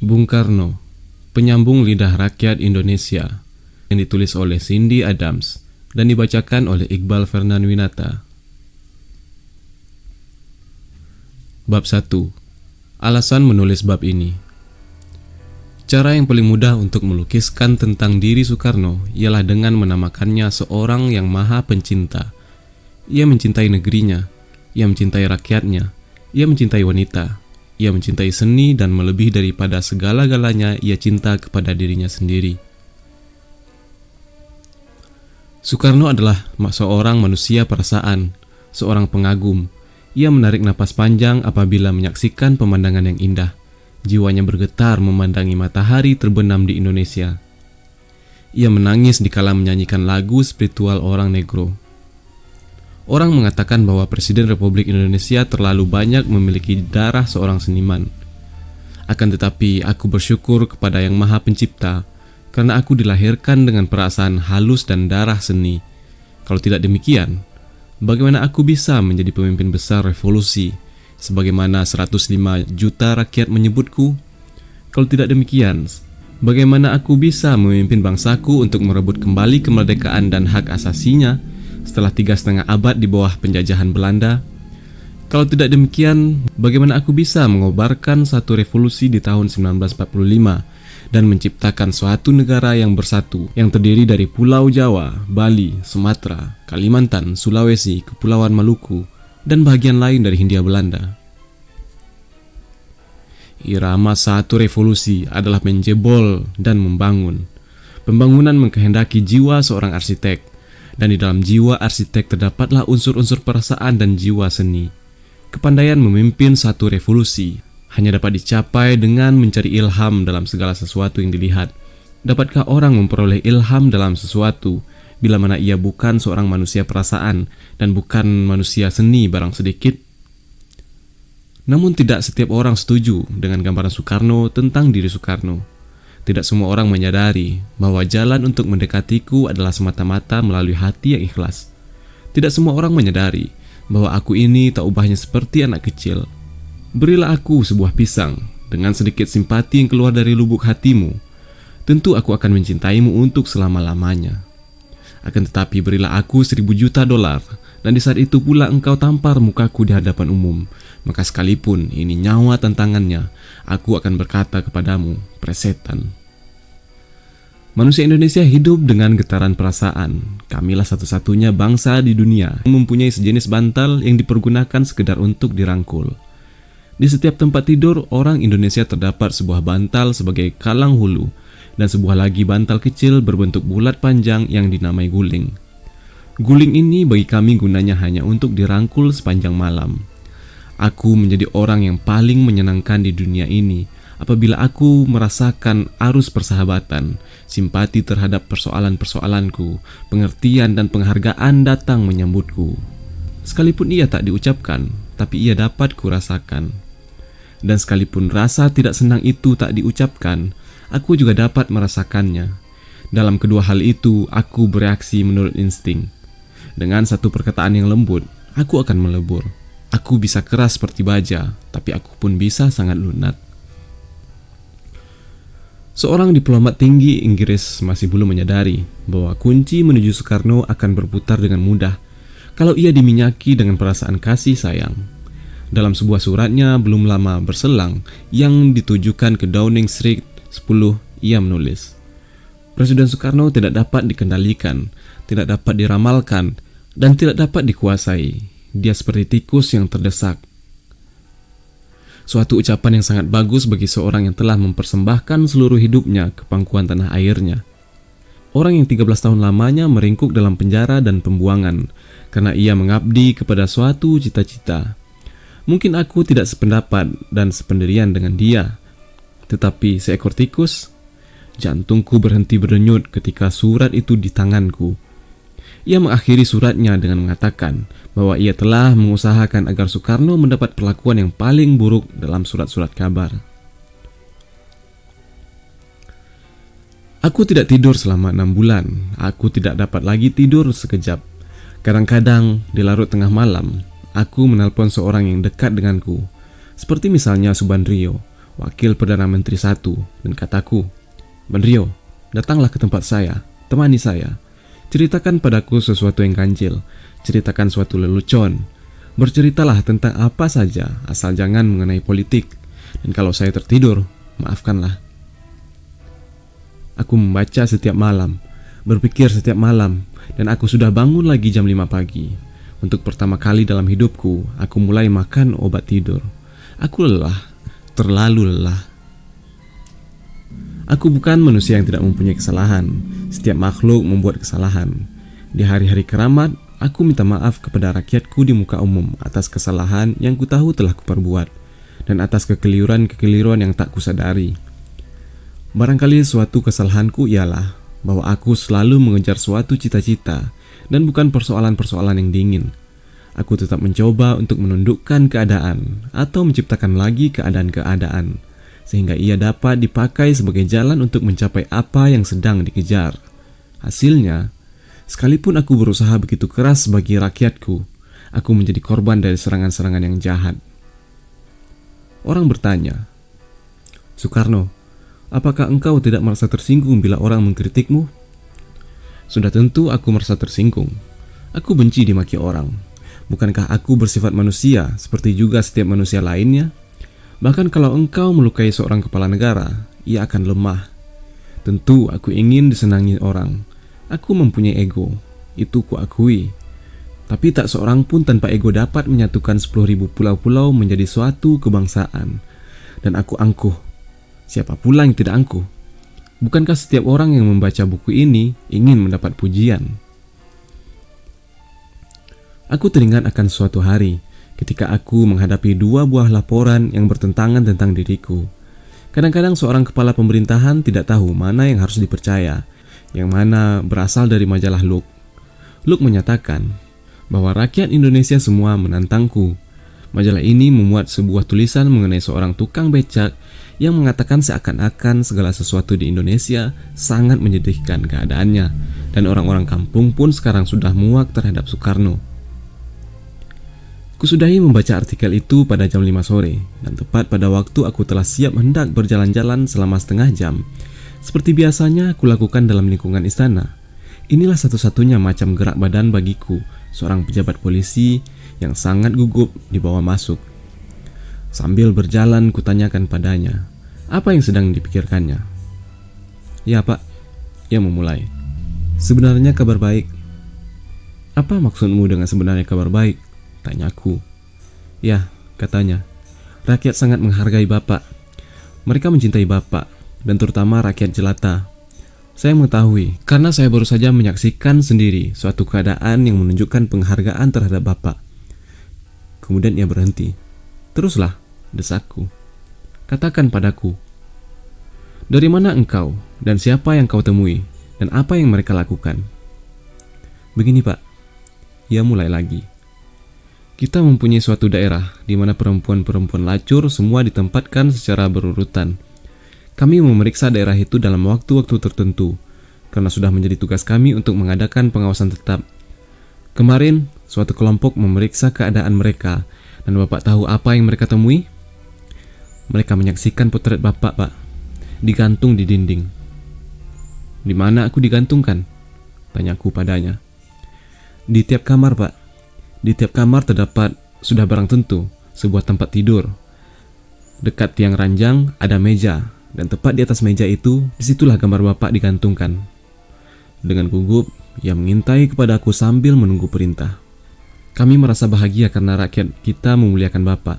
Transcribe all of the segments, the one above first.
Bung Karno, Penyambung Lidah Rakyat Indonesia, yang ditulis oleh Cindy Adams dan dibacakan oleh Iqbal Fernanwinata. Bab 1. Alasan menulis bab ini. Cara yang paling mudah untuk melukiskan tentang diri Soekarno ialah dengan menamakannya seorang yang maha pencinta. Ia mencintai negerinya, ia mencintai rakyatnya, ia mencintai wanita, ia mencintai seni, dan melebihi daripada segala-galanya ia cinta kepada dirinya sendiri. Soekarno adalah seorang manusia perasaan, seorang pengagum. Ia menarik napas panjang apabila menyaksikan pemandangan yang indah. Jiwanya bergetar memandangi matahari terbenam di Indonesia. Ia menangis dikala menyanyikan lagu spiritual orang Negro. Orang mengatakan bahwa Presiden Republik Indonesia terlalu banyak memiliki darah seorang seniman. Akan tetapi aku bersyukur kepada Yang Maha Pencipta karena aku dilahirkan dengan perasaan halus dan darah seni. Kalau tidak demikian, bagaimana aku bisa menjadi pemimpin besar revolusi sebagaimana 105 juta rakyat menyebutku? Kalau tidak demikian, bagaimana aku bisa memimpin bangsaku untuk merebut kembali kemerdekaan dan hak asasinya setelah 3,5 abad di bawah penjajahan Belanda? Kalau tidak demikian, bagaimana aku bisa mengobarkan satu revolusi di tahun 1945 dan menciptakan suatu negara yang bersatu, yang terdiri dari Pulau Jawa, Bali, Sumatera, Kalimantan, Sulawesi, Kepulauan Maluku, dan bagian lain dari Hindia Belanda? Irama satu revolusi adalah menjebol dan membangun. Pembangunan mengkehendaki jiwa seorang arsitek, dan di dalam jiwa arsitek terdapatlah unsur-unsur perasaan dan jiwa seni. Kepandaian memimpin satu revolusi hanya dapat dicapai dengan mencari ilham dalam segala sesuatu yang dilihat. Dapatkah orang memperoleh ilham dalam sesuatu bila mana ia bukan seorang manusia perasaan dan bukan manusia seni barang sedikit? Namun tidak setiap orang setuju dengan gambaran Soekarno tentang diri Soekarno. Tidak semua orang menyadari bahwa jalan untuk mendekatiku adalah semata-mata melalui hati yang ikhlas. Tidak semua orang menyadari bahwa aku ini tak ubahnya seperti anak kecil. Berilah aku sebuah pisang dengan sedikit simpati yang keluar dari lubuk hatimu. Tentu aku akan mencintaimu untuk selama-lamanya. Akan tetapi berilah aku 1.000 juta dolar, dan di saat itu pula engkau tampar mukaku di hadapan umum. Maka sekalipun ini nyawa tantangannya, aku akan berkata kepadamu, presetan. Manusia Indonesia hidup dengan getaran perasaan. Kamilah satu-satunya bangsa di dunia yang mempunyai sejenis bantal yang dipergunakan sekedar untuk dirangkul. Di setiap tempat tidur orang Indonesia terdapat sebuah bantal sebagai kalang hulu, dan sebuah lagi bantal kecil berbentuk bulat panjang yang dinamai guling. Guling ini bagi kami gunanya hanya untuk dirangkul sepanjang malam. Aku menjadi orang yang paling menyenangkan di dunia ini apabila aku merasakan arus persahabatan, simpati terhadap persoalan-persoalanku, pengertian dan penghargaan datang menyambutku. Sekalipun ia tak diucapkan, tapi ia dapat kurasakan. Dan sekalipun rasa tidak senang itu tak diucapkan, aku juga dapat merasakannya. Dalam kedua hal itu, aku bereaksi menurut insting. Dengan satu perkataan yang lembut, aku akan melebur. Aku bisa keras seperti baja, tapi aku pun bisa sangat lunak. Seorang diplomat tinggi Inggris masih belum menyadari bahwa kunci menuju Soekarno akan berputar dengan mudah kalau ia diminyaki dengan perasaan kasih sayang. Dalam sebuah suratnya belum lama berselang yang ditujukan ke Downing Street 10, ia menulis, Presiden Soekarno tidak dapat dikendalikan, tidak dapat diramalkan, dan tidak dapat dikuasai. Dia seperti tikus yang terdesak. Suatu ucapan yang sangat bagus bagi seorang yang telah mempersembahkan seluruh hidupnya ke pangkuan tanah airnya. Orang yang 13 tahun lamanya meringkuk dalam penjara dan pembuangan karena ia mengabdi kepada suatu cita-cita. Mungkin aku tidak sependapat dan sependirian dengan dia, tetapi seekor tikus, jantungku berhenti berdenyut ketika surat itu di tanganku. Ia mengakhiri suratnya dengan mengatakan bahwa ia telah mengusahakan agar Soekarno mendapat perlakuan yang paling buruk dalam surat-surat kabar. Aku tidak tidur selama 6 bulan. Aku tidak dapat lagi tidur sekejap. Kadang-kadang di larut tengah malam, aku menelpon seorang yang dekat denganku, seperti misalnya Subandrio, wakil Perdana Menteri satu, dan kataku, "Banrio, datanglah ke tempat saya, temani saya. Ceritakan padaku sesuatu yang ganjil, ceritakan suatu lelucon. Berceritalah tentang apa saja, asal jangan mengenai politik. Dan kalau saya tertidur, maafkanlah." Aku membaca setiap malam, berpikir setiap malam, dan aku sudah bangun lagi jam 5 pagi. Untuk pertama kali dalam hidupku, aku mulai makan obat tidur. Aku lelah, terlalu lelah. Aku bukan manusia yang tidak mempunyai kesalahan. Setiap makhluk membuat kesalahan. Di hari-hari keramat, aku minta maaf kepada rakyatku di muka umum atas kesalahan yang kutahu telah kuperbuat, dan atas kekeliruan-kekeliruan yang tak kusadari. Barangkali suatu kesalahanku ialah bahwa aku selalu mengejar suatu cita-cita dan bukan persoalan-persoalan yang dingin. Aku tetap mencoba untuk menundukkan keadaan atau menciptakan lagi keadaan-keadaan sehingga ia dapat dipakai sebagai jalan untuk mencapai apa yang sedang dikejar. Hasilnya, sekalipun aku berusaha begitu keras bagi rakyatku, aku menjadi korban dari serangan-serangan yang jahat. Orang bertanya, "Soekarno, apakah engkau tidak merasa tersinggung bila orang mengkritikmu?" Sudah tentu aku merasa tersinggung. Aku benci dimaki orang. Bukankah aku bersifat manusia seperti juga setiap manusia lainnya? Bahkan kalau engkau melukai seorang kepala negara, ia akan lemah. Tentu aku ingin disenangi orang. Aku mempunyai ego, itu kuakui. Tapi tak seorang pun tanpa ego dapat menyatukan 10.000 pulau-pulau menjadi suatu kebangsaan. Dan aku angkuh. Siapa pula yang tidak angkuh? Bukankah setiap orang yang membaca buku ini ingin mendapat pujian? Aku teringat akan suatu hari ketika aku menghadapi 2 buah laporan yang bertentangan tentang diriku. Kadang-kadang seorang kepala pemerintahan tidak tahu mana yang harus dipercaya, yang mana berasal dari majalah Look. Look menyatakan bahwa rakyat Indonesia semua menantangku. Majalah ini memuat sebuah tulisan mengenai seorang tukang becak yang mengatakan seakan-akan segala sesuatu di Indonesia sangat menyedihkan keadaannya, dan orang-orang kampung pun sekarang sudah muak terhadap Soekarno. Kusudahi membaca artikel itu pada jam 5 sore, dan tepat pada waktu aku telah siap hendak berjalan-jalan selama setengah jam. Seperti biasanya aku lakukan dalam lingkungan istana. Inilah satu-satunya macam gerak badan bagiku, seorang pejabat polisi yang sangat gugup dibawa masuk. Sambil berjalan kutanyakan padanya, apa yang sedang dipikirkannya. "Ya Pak," ia memulai. "Sebenarnya kabar baik." "Apa maksudmu dengan sebenarnya kabar baik?" tanyaku. "Ya," katanya, "rakyat sangat menghargai Bapak. Mereka mencintai Bapak, dan terutama rakyat jelata. Saya mengetahui, karena saya baru saja menyaksikan sendiri suatu keadaan yang menunjukkan penghargaan terhadap Bapak." Kemudian ia berhenti. "Teruslah," desakku. "Katakan padaku, dari mana engkau dan siapa yang kau temui, dan apa yang mereka lakukan?" "Begini Pak," ia mulai lagi. "Kita mempunyai suatu daerah di mana perempuan-perempuan lacur semua ditempatkan secara berurutan. Kami memeriksa daerah itu dalam waktu-waktu tertentu, karena sudah menjadi tugas kami untuk mengadakan pengawasan tetap. Kemarin, suatu kelompok memeriksa keadaan mereka, dan Bapak tahu apa yang mereka temui? Mereka menyaksikan potret Bapak, Pak, digantung di dinding." "Di mana aku digantungkan?" tanyaku padanya. "Di tiap kamar, Pak. Di tiap kamar terdapat, sudah barang tentu, sebuah tempat tidur. Dekat tiang ranjang ada meja, dan tepat di atas meja itu, disitulah gambar Bapak digantungkan." Dengan gugup, ia mengintai kepadaku sambil menunggu perintah. Kami merasa bahagia karena rakyat kita memuliakan Bapak.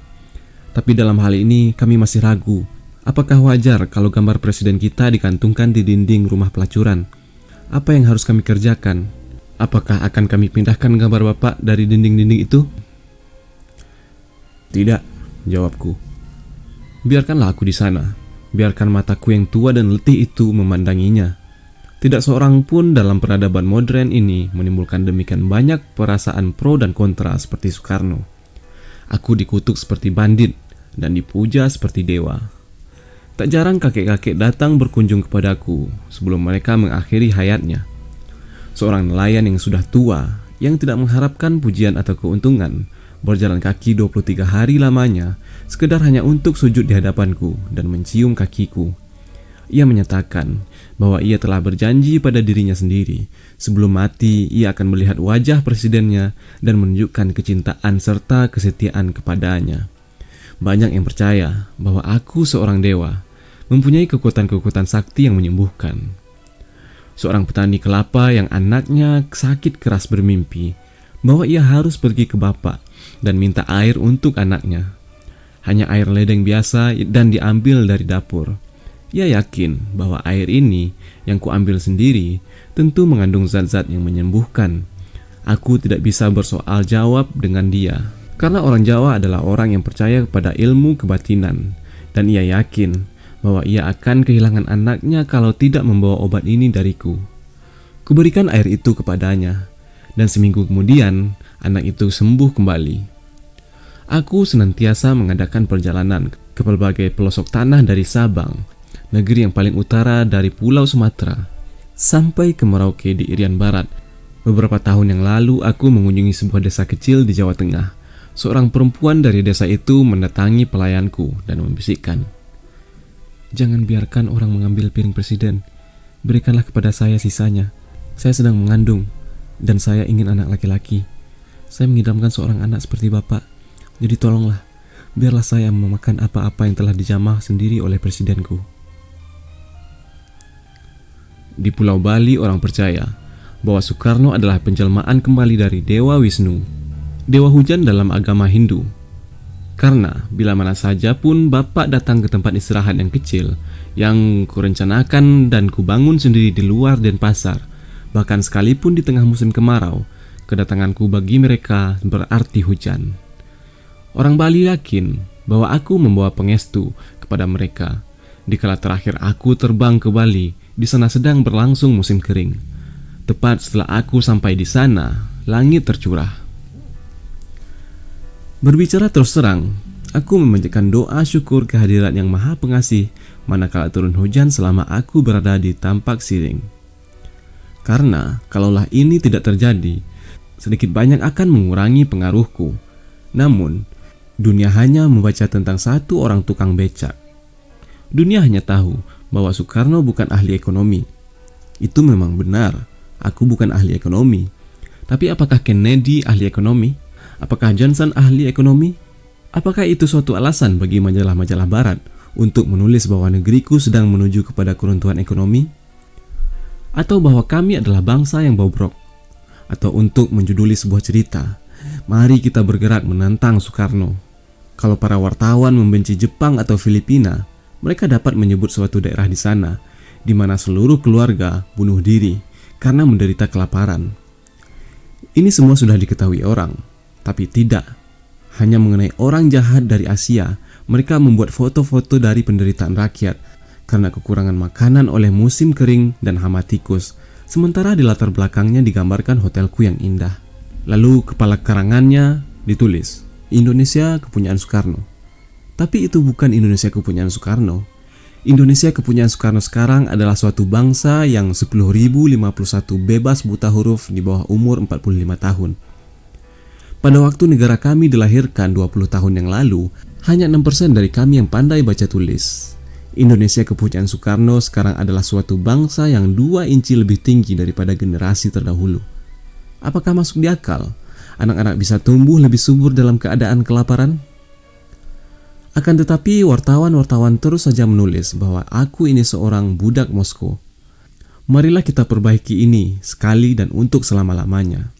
Tapi dalam hal ini kami masih ragu, apakah wajar kalau gambar presiden kita digantungkan di dinding rumah pelacuran? Apa yang harus kami kerjakan? Apakah akan kami pindahkan gambar Bapak dari dinding-dinding itu? "Tidak," jawabku. "Biarkanlah aku di sana. Biarkan mataku yang tua dan letih itu memandanginya. Tidak seorang pun dalam peradaban modern ini menimbulkan demikian banyak perasaan pro dan kontra seperti Soekarno. Aku dikutuk seperti bandit dan dipuja seperti dewa. Tak jarang kakek-kakek datang berkunjung kepadaku sebelum mereka mengakhiri hayatnya. Seorang nelayan yang sudah tua, yang tidak mengharapkan pujian atau keuntungan, berjalan kaki 23 hari lamanya, sekedar hanya untuk sujud di hadapanku dan mencium kakiku. Ia menyatakan bahwa ia telah berjanji pada dirinya sendiri, sebelum mati ia akan melihat wajah presidennya dan menunjukkan kecintaan serta kesetiaan kepadanya. Banyak yang percaya bahwa aku seorang dewa, mempunyai kekuatan-kekuatan sakti yang menyembuhkan. Seorang petani kelapa yang anaknya sakit keras bermimpi bahwa ia harus pergi ke bapak dan minta air untuk anaknya. Hanya air ledeng biasa dan diambil dari dapur. Ia yakin bahwa air ini yang kuambil sendiri tentu mengandung zat-zat yang menyembuhkan. Aku tidak bisa bersoal jawab dengan dia, karena orang Jawa adalah orang yang percaya kepada ilmu kebatinan, dan ia yakin bahwa ia akan kehilangan anaknya kalau tidak membawa obat ini dariku. Kuberikan air itu kepadanya, dan seminggu kemudian anak itu sembuh kembali. Aku senantiasa mengadakan perjalanan ke berbagai pelosok tanah dari Sabang, negeri yang paling utara dari Pulau Sumatera, sampai ke Merauke di Irian Barat. Beberapa tahun yang lalu aku mengunjungi sebuah desa kecil di Jawa Tengah. Seorang perempuan dari desa itu mendatangi pelayanku dan membisikkan, "Jangan biarkan orang mengambil piring presiden. Berikanlah kepada saya sisanya. Saya sedang mengandung, dan saya ingin anak laki-laki. Saya mengidamkan seorang anak seperti bapak. Jadi tolonglah, biarlah saya memakan apa-apa yang telah dijamah sendiri oleh presidenku." Di Pulau Bali, orang percaya bahwa Soekarno adalah penjelmaan kembali dari Dewa Wisnu, dewa hujan dalam agama Hindu. Karena bila mana saja pun bapak datang ke tempat istirahat yang kecil yang kurencanakan dan kubangun sendiri di luar Denpasar, bahkan sekalipun di tengah musim kemarau, kedatanganku bagi mereka berarti hujan. Orang Bali yakin bahwa aku membawa pengestu kepada mereka. Dikala terakhir aku terbang ke Bali, di sana sedang berlangsung musim kering. Tepat setelah aku sampai di sana, langit tercurah. Berbicara terus terang, aku memanjatkan doa syukur kehadirat Yang Maha Pengasih manakala turun hujan selama aku berada di Tampak Siring. Karena kalaulah ini tidak terjadi, sedikit banyak akan mengurangi pengaruhku. Namun, dunia hanya membaca tentang satu orang tukang becak. Dunia hanya tahu bahwa Soekarno bukan ahli ekonomi. Itu memang benar, aku bukan ahli ekonomi. Tapi apakah Kennedy ahli ekonomi? Apakah Johnson ahli ekonomi? Apakah itu suatu alasan bagi majalah-majalah barat untuk menulis bahwa negeriku sedang menuju kepada keruntuhan ekonomi? Atau bahwa kami adalah bangsa yang bobrok? Atau untuk menjuduli sebuah cerita, mari kita bergerak menantang Soekarno. Kalau para wartawan membenci Jepang atau Filipina, mereka dapat menyebut suatu daerah di sana di mana seluruh keluarga bunuh diri karena menderita kelaparan. Ini semua sudah diketahui orang, tapi tidak hanya mengenai orang jahat dari Asia. Mereka membuat foto-foto dari penderitaan rakyat karena kekurangan makanan oleh musim kering dan hama tikus, sementara di latar belakangnya digambarkan hotelku yang indah. Lalu kepala karangannya ditulis, Indonesia kepunyaan Soekarno. Tapi itu bukan Indonesia kepunyaan Soekarno. Indonesia kepunyaan Soekarno sekarang adalah suatu bangsa yang 10.051 bebas buta huruf di bawah umur 45 tahun. Pada waktu negara kami dilahirkan 20 tahun yang lalu, hanya 6% dari kami yang pandai baca tulis. Indonesia kepunyaan Soekarno sekarang adalah suatu bangsa yang 2 inci lebih tinggi daripada generasi terdahulu. Apakah masuk di akal anak-anak bisa tumbuh lebih subur dalam keadaan kelaparan? Akan tetapi wartawan-wartawan terus saja menulis bahwa aku ini seorang budak Moskow. Marilah kita perbaiki ini sekali dan untuk selama-lamanya.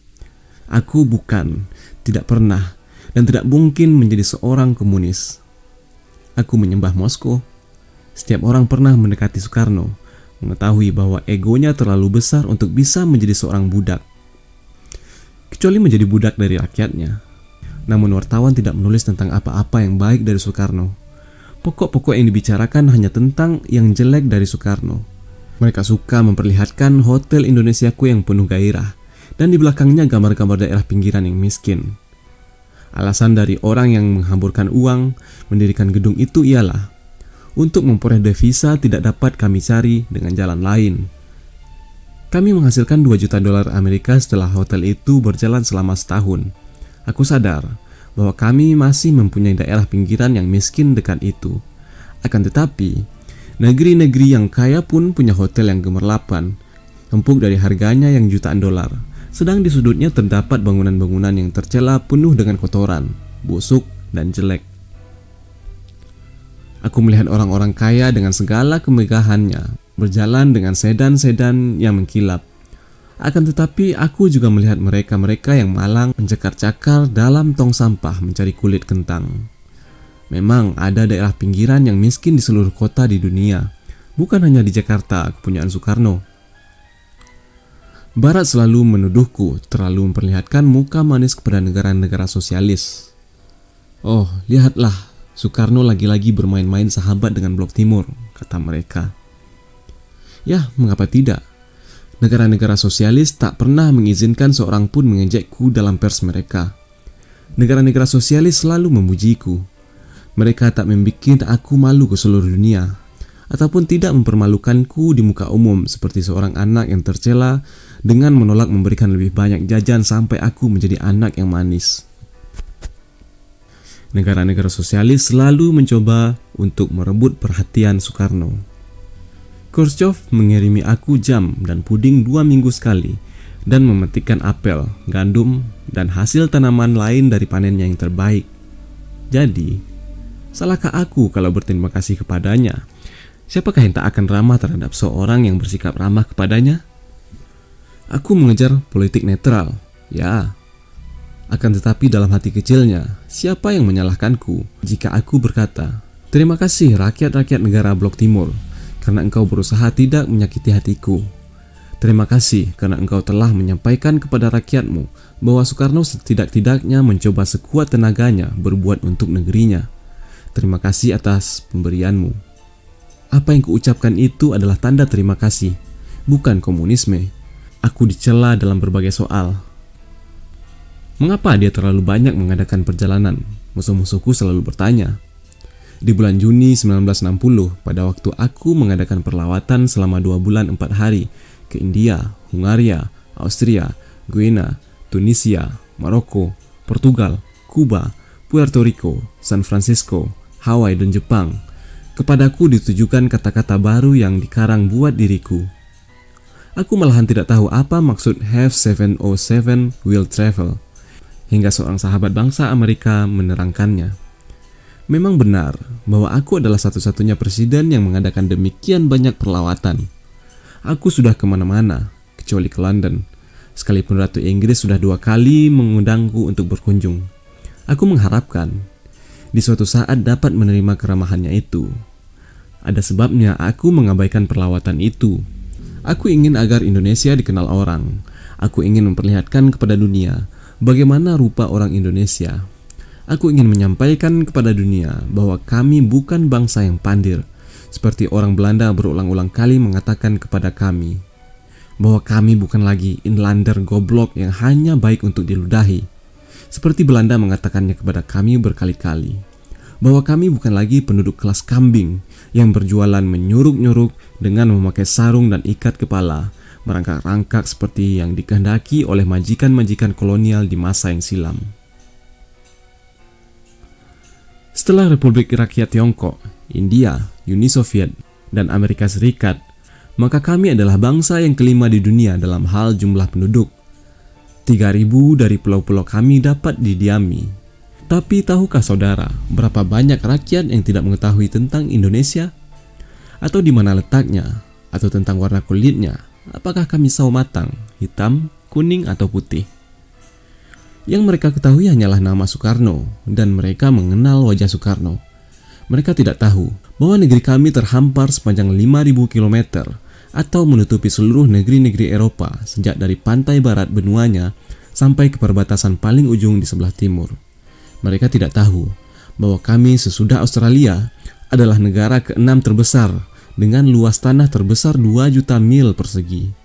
Aku bukan, tidak pernah, dan tidak mungkin menjadi seorang komunis. Aku menyembah Moskow. Setiap orang pernah mendekati Soekarno, mengetahui bahwa egonya terlalu besar untuk bisa menjadi seorang budak, kecuali menjadi budak dari rakyatnya. Namun wartawan tidak menulis tentang apa-apa yang baik dari Soekarno. Pokok-pokok yang dibicarakan hanya tentang yang jelek dari Soekarno. Mereka suka memperlihatkan hotel Indonesiaku yang penuh gairah, dan di belakangnya gambar-gambar daerah pinggiran yang miskin. Alasan dari orang yang menghamburkan uang mendirikan gedung itu ialah untuk memperoleh devisa tidak dapat kami cari dengan jalan lain. Kami menghasilkan $2 juta Amerika setelah hotel itu berjalan selama setahun. Aku sadar bahwa kami masih mempunyai daerah pinggiran yang miskin dekat itu. Akan tetapi, negeri-negeri yang kaya pun punya hotel yang gemerlapan, empuk dari harganya yang jutaan dolar. Sedang di sudutnya terdapat bangunan-bangunan yang tercela penuh dengan kotoran, busuk, dan jelek. Aku melihat orang-orang kaya dengan segala kemegahannya berjalan dengan sedan-sedan yang mengkilap. Akan tetapi aku juga melihat mereka-mereka yang malang mencakar-cakar dalam tong sampah mencari kulit kentang. Memang ada daerah pinggiran yang miskin di seluruh kota di dunia, bukan hanya di Jakarta, kepunyaan Soekarno. Barat selalu menuduhku terlalu memperlihatkan muka manis kepada negara-negara sosialis. Oh, lihatlah, Soekarno lagi-lagi bermain-main sahabat dengan Blok Timur, kata mereka. Ya, mengapa tidak? Negara-negara sosialis tak pernah mengizinkan seorang pun mengejekku dalam pers mereka. Negara-negara sosialis selalu memujiku. Mereka tak membuat aku malu ke seluruh dunia, ataupun tidak mempermalukanku di muka umum seperti seorang anak yang tercela dengan menolak memberikan lebih banyak jajan sampai aku menjadi anak yang manis. Negara-negara sosialis selalu mencoba untuk merebut perhatian Soekarno. Khrushchev mengirimi aku jam dan puding 2 minggu sekali dan memetikkan apel, gandum, dan hasil tanaman lain dari panennya yang terbaik. Jadi, salahkah aku kalau berterima kasih kepadanya? Siapakah yang tak akan ramah terhadap seorang yang bersikap ramah kepadanya? Aku mengejar politik netral, ya. Akan tetapi dalam hati kecilnya, siapa yang menyalahkanku jika aku berkata, terima kasih rakyat-rakyat negara Blok Timur, karena engkau berusaha tidak menyakiti hatiku. Terima kasih karena engkau telah menyampaikan kepada rakyatmu bahwa Soekarno setidak-tidaknya mencoba sekuat tenaganya berbuat untuk negerinya. Terima kasih atas pemberianmu. Apa yang kuucapkan itu adalah tanda terima kasih, bukan komunisme. Aku dicela dalam berbagai soal. Mengapa dia terlalu banyak mengadakan perjalanan? Musuh-musuhku selalu bertanya. Di bulan Juni 1960, pada waktu aku mengadakan perlawatan selama 2 bulan 4 hari ke India, Hungaria, Austria, Guyana, Tunisia, Maroko, Portugal, Kuba, Puerto Rico, San Francisco, Hawaii, dan Jepang, kepadaku ditujukan kata-kata baru yang dikarang buat diriku. Aku malahan tidak tahu apa maksud Have 707 Will Travel, hingga seorang sahabat bangsa Amerika menerangkannya. Memang benar bahwa aku adalah satu-satunya presiden yang mengadakan demikian banyak perlawatan. Aku sudah kemana-mana, kecuali ke London. Sekalipun Ratu Inggris sudah 2 kali mengundangku untuk berkunjung. Aku mengharapkan di suatu saat dapat menerima keramahannya itu. Ada sebabnya aku mengabaikan perlawatan itu. Aku ingin agar Indonesia dikenal orang. Aku ingin memperlihatkan kepada dunia bagaimana rupa orang Indonesia. Aku ingin menyampaikan kepada dunia bahwa kami bukan bangsa yang pandir, seperti orang Belanda berulang-ulang kali mengatakan kepada kami. Bahwa kami bukan lagi inlander goblok yang hanya baik untuk diludahi, seperti Belanda mengatakannya kepada kami berkali-kali. Bahwa kami bukan lagi penduduk kelas kambing yang berjualan menyuruk-nyuruk dengan memakai sarung dan ikat kepala, merangkak-rangkak seperti yang dikehendaki oleh majikan-majikan kolonial di masa yang silam. Setelah Republik Rakyat Tiongkok, India, Uni Soviet, dan Amerika Serikat, maka kami adalah bangsa yang kelima di dunia dalam hal jumlah penduduk. 3.000 dari pulau-pulau kami dapat didiami. Tapi tahukah saudara berapa banyak rakyat yang tidak mengetahui tentang Indonesia? Atau di mana letaknya? Atau tentang warna kulitnya? Apakah kami sawo matang, hitam, kuning, atau putih? Yang mereka ketahui hanyalah nama Soekarno, dan mereka mengenal wajah Soekarno. Mereka tidak tahu bahwa negeri kami terhampar sepanjang 5.000 km atau menutupi seluruh negeri-negeri Eropa sejak dari pantai barat benuanya sampai ke perbatasan paling ujung di sebelah timur. Mereka tidak tahu bahwa kami sesudah Australia adalah negara ke-6 terbesar dengan luas tanah terbesar 2 juta mil persegi.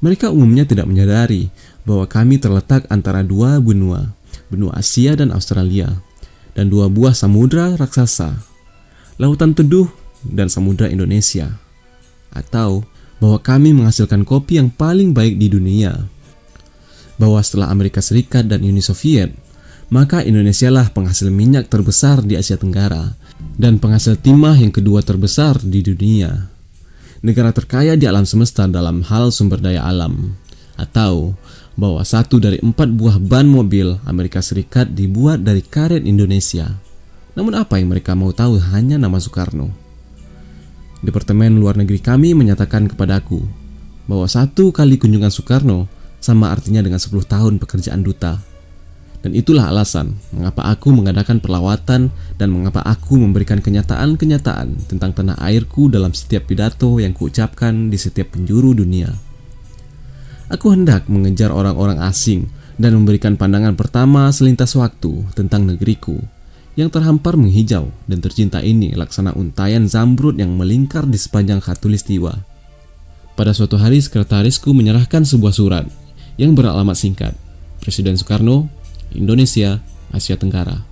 Mereka umumnya tidak menyadari bahwa kami terletak antara 2 benua, benua Asia dan Australia, dan 2 buah samudra raksasa, Lautan Teduh dan Samudra Indonesia. Atau bahwa kami menghasilkan kopi yang paling baik di dunia. Bahwa setelah Amerika Serikat dan Uni Soviet, maka Indonesia lah penghasil minyak terbesar di Asia Tenggara dan penghasil timah yang kedua terbesar di dunia. Negara terkaya di alam semesta dalam hal sumber daya alam, atau bahwa 1 dari 4 buah ban mobil Amerika Serikat dibuat dari karet Indonesia. Namun apa yang mereka mau tahu hanya nama Soekarno. Departemen Luar Negeri kami menyatakan kepadaku bahwa 1 kali kunjungan Soekarno sama artinya dengan 10 tahun pekerjaan duta. Dan itulah alasan mengapa aku mengadakan perlawatan dan mengapa aku memberikan kenyataan-kenyataan tentang tanah airku dalam setiap pidato yang kuucapkan di setiap penjuru dunia. Aku hendak mengejar orang-orang asing dan memberikan pandangan pertama selintas waktu tentang negeriku yang terhampar menghijau dan tercinta ini laksana untayan zamrud yang melingkar di sepanjang khatulistiwa. Pada suatu hari sekretarisku menyerahkan sebuah surat yang beralamat singkat, Presiden Soekarno, Indonesia, Asia Tenggara.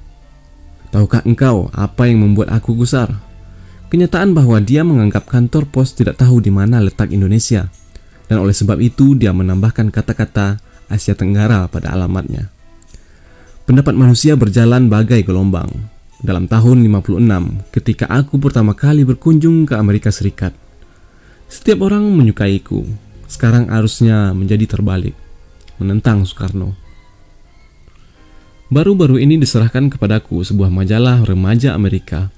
Tahukah engkau apa yang membuat aku gusar? Kenyataan bahwa dia menganggap kantor pos tidak tahu di mana letak Indonesia, dan oleh sebab itu dia menambahkan kata-kata Asia Tenggara pada alamatnya. Pendapat manusia berjalan bagai gelombang. Dalam tahun 56, ketika aku pertama kali berkunjung ke Amerika Serikat, setiap orang menyukaiku. Sekarang harusnya menjadi terbalik, menentang Soekarno. Baru-baru ini diserahkan kepadaku sebuah majalah remaja Amerika.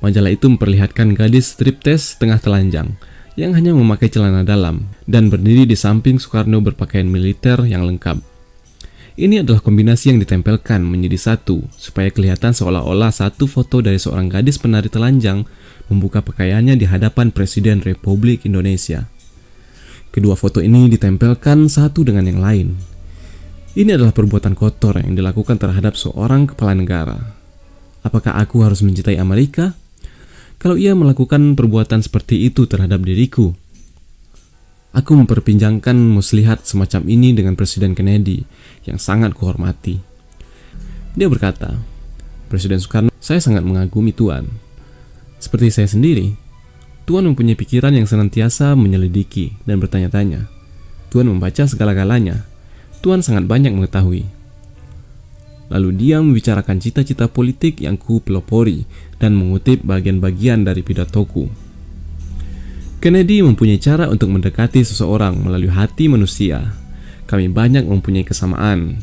Majalah itu memperlihatkan gadis striptease tengah telanjang yang hanya memakai celana dalam dan berdiri di samping Soekarno berpakaian militer yang lengkap. Ini adalah kombinasi yang ditempelkan menjadi satu supaya kelihatan seolah-olah satu foto dari seorang gadis penari telanjang membuka pakaiannya di hadapan Presiden Republik Indonesia. Kedua foto ini ditempelkan satu dengan yang lain. Ini adalah perbuatan kotor yang dilakukan terhadap seorang kepala negara. Apakah aku harus mencintai Amerika kalau ia melakukan perbuatan seperti itu terhadap diriku? Aku memperbincangkan muslihat semacam ini dengan Presiden Kennedy yang sangat kuhormati. Dia berkata, Presiden Soekarno, saya sangat mengagumi Tuan. Seperti saya sendiri, Tuan mempunyai pikiran yang senantiasa menyelidiki dan bertanya-tanya. Tuan membaca segala-galanya. Tuan sangat banyak mengetahui. Lalu dia membicarakan cita-cita politik yang ku pelopori dan mengutip bagian-bagian dari pidatoku. Kennedy mempunyai cara untuk mendekati seseorang melalui hati manusia. Kami banyak mempunyai kesamaan.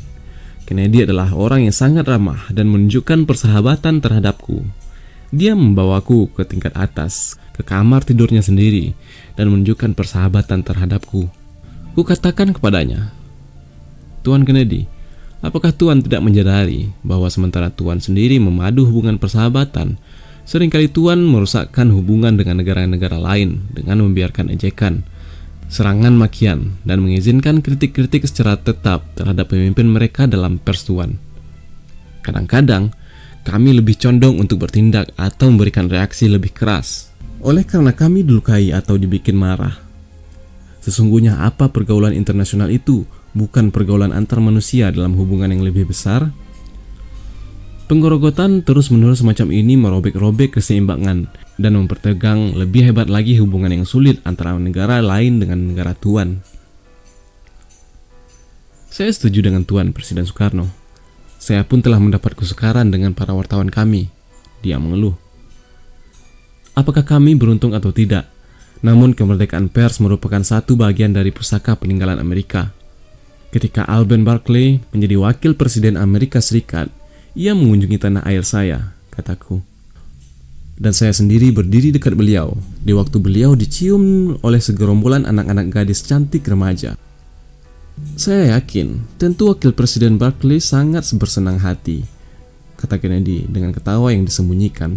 Kennedy adalah orang yang sangat ramah dan menunjukkan persahabatan terhadapku. Dia membawaku ke tingkat atas, ke kamar tidurnya sendiri, dan menunjukkan persahabatan terhadapku. Kukatakan kepadanya, Tuan Kennedy, apakah Tuan tidak menyadari bahwa sementara Tuan sendiri memadu hubungan persahabatan, seringkali Tuan merusakkan hubungan dengan negara-negara lain dengan membiarkan ejekan, serangan makian, dan mengizinkan kritik-kritik secara tetap terhadap pemimpin mereka dalam pers Tuan. Kadang-kadang, kami lebih condong untuk bertindak atau memberikan reaksi lebih keras, oleh karena kami dilukai atau dibikin marah. Sesungguhnya apa pergaulan internasional itu? Bukan pergaulan antar manusia dalam hubungan yang lebih besar? Penggorogotan terus-menerus semacam ini merobek-robek keseimbangan dan mempertegang lebih hebat lagi hubungan yang sulit antara negara lain dengan negara Tuan. Saya setuju dengan Tuan Presiden Soekarno. Saya pun telah mendapat kesukaran dengan para wartawan kami. Dia mengeluh. Apakah kami beruntung atau tidak? Namun kemerdekaan pers merupakan satu bagian dari pusaka peninggalan Amerika. Ketika Alben Barkley menjadi wakil presiden Amerika Serikat, ia mengunjungi tanah air saya, kataku. Dan saya sendiri berdiri dekat beliau, di waktu beliau dicium oleh segerombolan anak-anak gadis cantik remaja. Saya yakin, tentu wakil presiden Barkley sangat bersenang hati, kata Kennedy dengan ketawa yang disembunyikan.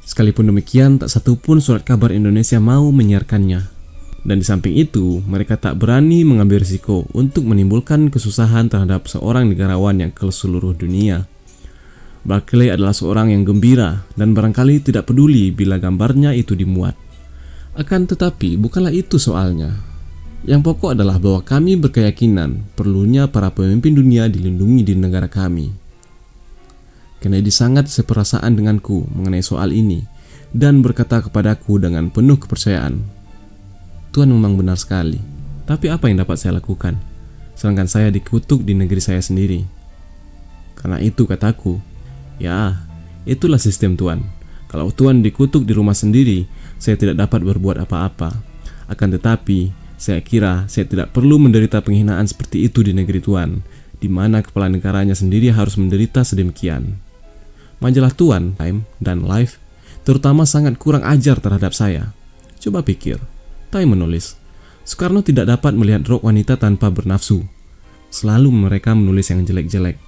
Sekalipun demikian, tak satupun surat kabar Indonesia mau menyiarkannya. Dan di samping itu, mereka tak berani mengambil risiko untuk menimbulkan kesusahan terhadap seorang negarawan yang ke seluruh dunia. Barkley adalah seorang yang gembira dan barangkali tidak peduli bila gambarnya itu dimuat. Akan tetapi, bukanlah itu soalnya. Yang pokok adalah bahwa kami berkeyakinan perlunya para pemimpin dunia dilindungi di negara kami. Kennedy sangat seperasaan denganku mengenai soal ini dan berkata kepadaku dengan penuh kepercayaan, Tuan memang benar sekali, tapi apa yang dapat saya lakukan? Sedangkan saya dikutuk di negeri saya sendiri. Karena itu kataku, ya, itulah sistem Tuan. Kalau Tuan dikutuk di rumah sendiri, saya tidak dapat berbuat apa-apa. Akan tetapi, saya kira saya tidak perlu menderita penghinaan seperti itu di negeri Tuan, di mana kepala negaranya sendiri harus menderita sedemikian. Majalah Tuan, Time dan Life, terutama sangat kurang ajar terhadap saya. Coba pikir, Time menulis, Soekarno tidak dapat melihat rok wanita tanpa bernafsu. Selalu mereka menulis yang jelek-jelek.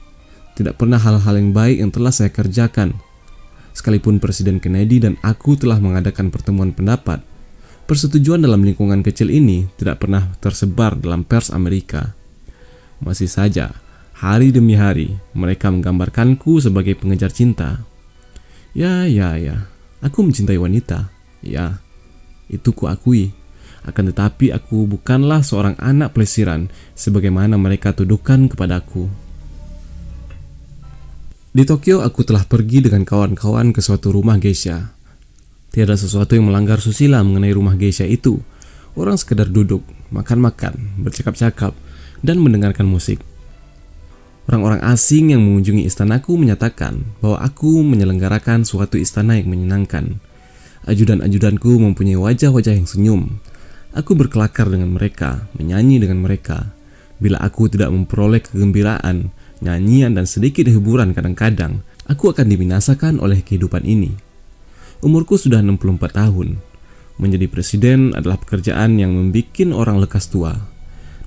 Tidak pernah hal-hal yang baik yang telah saya kerjakan. Sekalipun Presiden Kennedy dan aku telah mengadakan pertemuan pendapat, persetujuan dalam lingkungan kecil ini tidak pernah tersebar dalam pers Amerika. Masih saja, hari demi hari, mereka menggambarkanku sebagai pengejar cinta. Ya, aku mencintai wanita. Ya, itu kuakui. Akan tetapi aku bukanlah seorang anak pelesiran sebagaimana mereka tuduhkan kepadaku. Di Tokyo aku telah pergi dengan kawan-kawan ke suatu rumah geisha. Tiada sesuatu yang melanggar susila mengenai rumah geisha itu. Orang sekedar duduk, makan-makan, bercakap-cakap, dan mendengarkan musik. Orang-orang asing yang mengunjungi istanaku menyatakan bahwa aku menyelenggarakan suatu istana yang menyenangkan. Ajudan-ajudanku mempunyai wajah-wajah yang senyum. Aku berkelakar dengan mereka, menyanyi dengan mereka. Bila aku tidak memperoleh kegembiraan, nyanyian dan sedikit hiburan kadang-kadang, aku akan dibinasakan oleh kehidupan ini. Umurku sudah 64 tahun. Menjadi presiden adalah pekerjaan yang membuat orang lekas tua.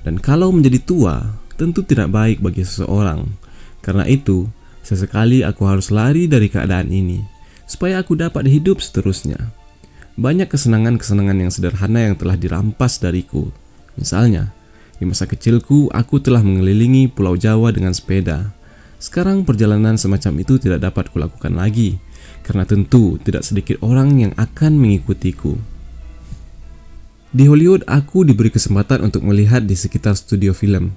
Dan kalau menjadi tua, tentu tidak baik bagi seseorang. Karena itu, sesekali aku harus lari dari keadaan ini, supaya aku dapat hidup seterusnya. Banyak kesenangan-kesenangan yang sederhana yang telah dirampas dariku. Misalnya, di masa kecilku, aku telah mengelilingi Pulau Jawa dengan sepeda. Sekarang perjalanan semacam itu tidak dapat kulakukan lagi, karena tentu tidak sedikit orang yang akan mengikutiku. Di Hollywood, aku diberi kesempatan untuk melihat di sekitar studio film.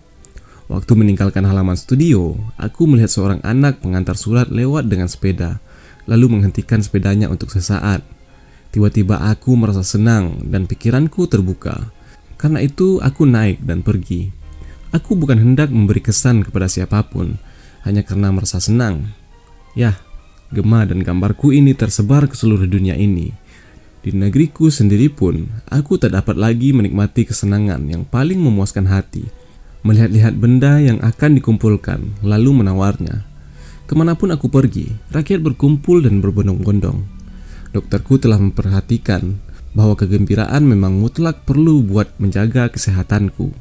Waktu meninggalkan halaman studio, aku melihat seorang anak pengantar surat lewat dengan sepeda, lalu menghentikan sepedanya untuk sesaat. Tiba-tiba aku merasa senang dan pikiranku terbuka. Karena itu aku naik dan pergi. Aku bukan hendak memberi kesan kepada siapapun, hanya karena merasa senang. Ya, gema dan gambarku ini tersebar ke seluruh dunia ini. Di negeriku sendiri pun, aku tak dapat lagi menikmati kesenangan yang paling memuaskan hati, melihat-lihat benda yang akan dikumpulkan, lalu menawarnya. Kemanapun aku pergi, rakyat berkumpul dan berbondong-bondong. Dokterku telah memperhatikan bahwa kegembiraan memang mutlak perlu buat menjaga kesehatanku.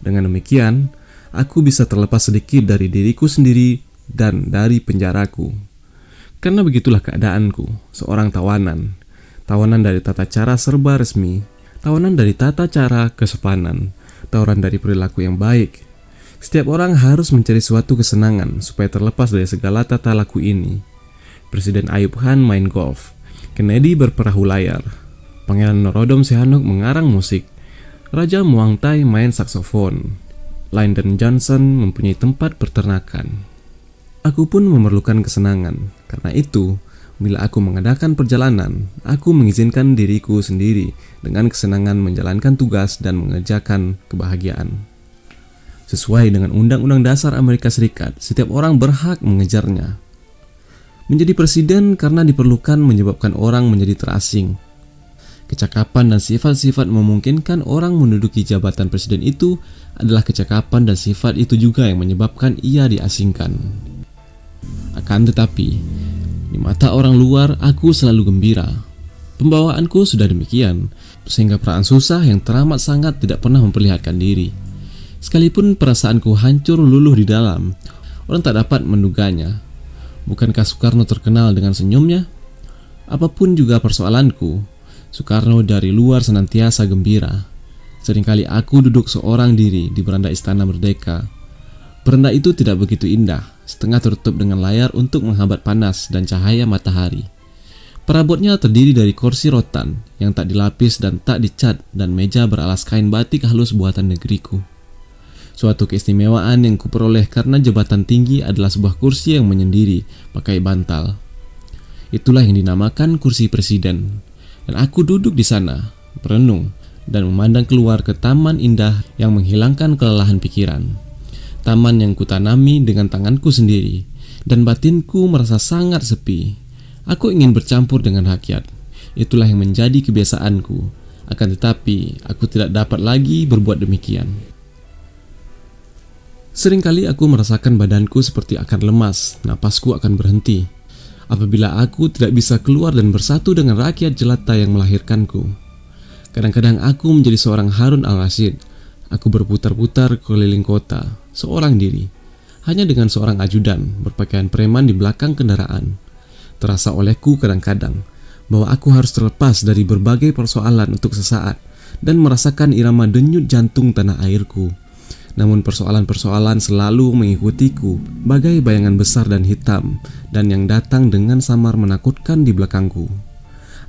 Dengan demikian, aku bisa terlepas sedikit dari diriku sendiri dan dari penjaraku. Karena begitulah keadaanku, seorang tawanan. Tawanan dari tata cara serba resmi, tawanan dari tata cara kesopanan, tawanan dari perilaku yang baik. Setiap orang harus mencari suatu kesenangan supaya terlepas dari segala tata laku ini. Presiden Ayub Khan main golf, Kennedy berperahu layar, Pangeran Norodom Sihanouk mengarang musik, Raja Muang Thai main saksofon, Lyndon Johnson mempunyai tempat peternakan. Aku pun memerlukan kesenangan. Karena itu, bila aku mengadakan perjalanan, aku mengizinkan diriku sendiri dengan kesenangan menjalankan tugas dan mengerjakan kebahagiaan. Sesuai dengan Undang-Undang Dasar Amerika Serikat, setiap orang berhak mengejarnya. Menjadi presiden karena diperlukan menyebabkan orang menjadi terasing. Kecakapan dan sifat-sifat memungkinkan orang menduduki jabatan presiden itu adalah kecakapan dan sifat itu juga yang menyebabkan ia diasingkan. Akan tetapi, di mata orang luar aku selalu gembira. Pembawaanku sudah demikian, sehingga perasaan susah yang teramat sangat tidak pernah memperlihatkan diri. Sekalipun perasaanku hancur luluh di dalam, orang tak dapat menduganya. Bukankah Soekarno terkenal dengan senyumnya? Apapun juga persoalanku, Soekarno dari luar senantiasa gembira. Seringkali aku duduk seorang diri di beranda Istana Merdeka. Beranda itu tidak begitu indah, setengah tertutup dengan layar untuk menghambat panas dan cahaya matahari. Perabotnya terdiri dari kursi rotan yang tak dilapis dan tak dicat dan meja beralas kain batik halus buatan negeriku. Suatu keistimewaan yang kuperoleh karena jabatan tinggi adalah sebuah kursi yang menyendiri pakai bantal. Itulah yang dinamakan kursi presiden. Dan aku duduk di sana, berenung, dan memandang keluar ke taman indah yang menghilangkan kelelahan pikiran. Taman yang kutanami dengan tanganku sendiri, dan batinku merasa sangat sepi. Aku ingin bercampur dengan rakyat. Itulah yang menjadi kebiasaanku. Akan tetapi, aku tidak dapat lagi berbuat demikian. Seringkali aku merasakan badanku seperti akan lemas, napasku akan berhenti apabila aku tidak bisa keluar dan bersatu dengan rakyat jelata yang melahirkanku. Kadang-kadang aku menjadi seorang Harun al-Rashid. Aku berputar-putar keliling kota, seorang diri, hanya dengan seorang ajudan berpakaian preman di belakang kendaraan. Terasa olehku kadang-kadang bahwa aku harus terlepas dari berbagai persoalan untuk sesaat dan merasakan irama denyut jantung tanah airku. Namun persoalan-persoalan selalu mengikutiku bagai bayangan besar dan hitam, dan yang datang dengan samar menakutkan di belakangku.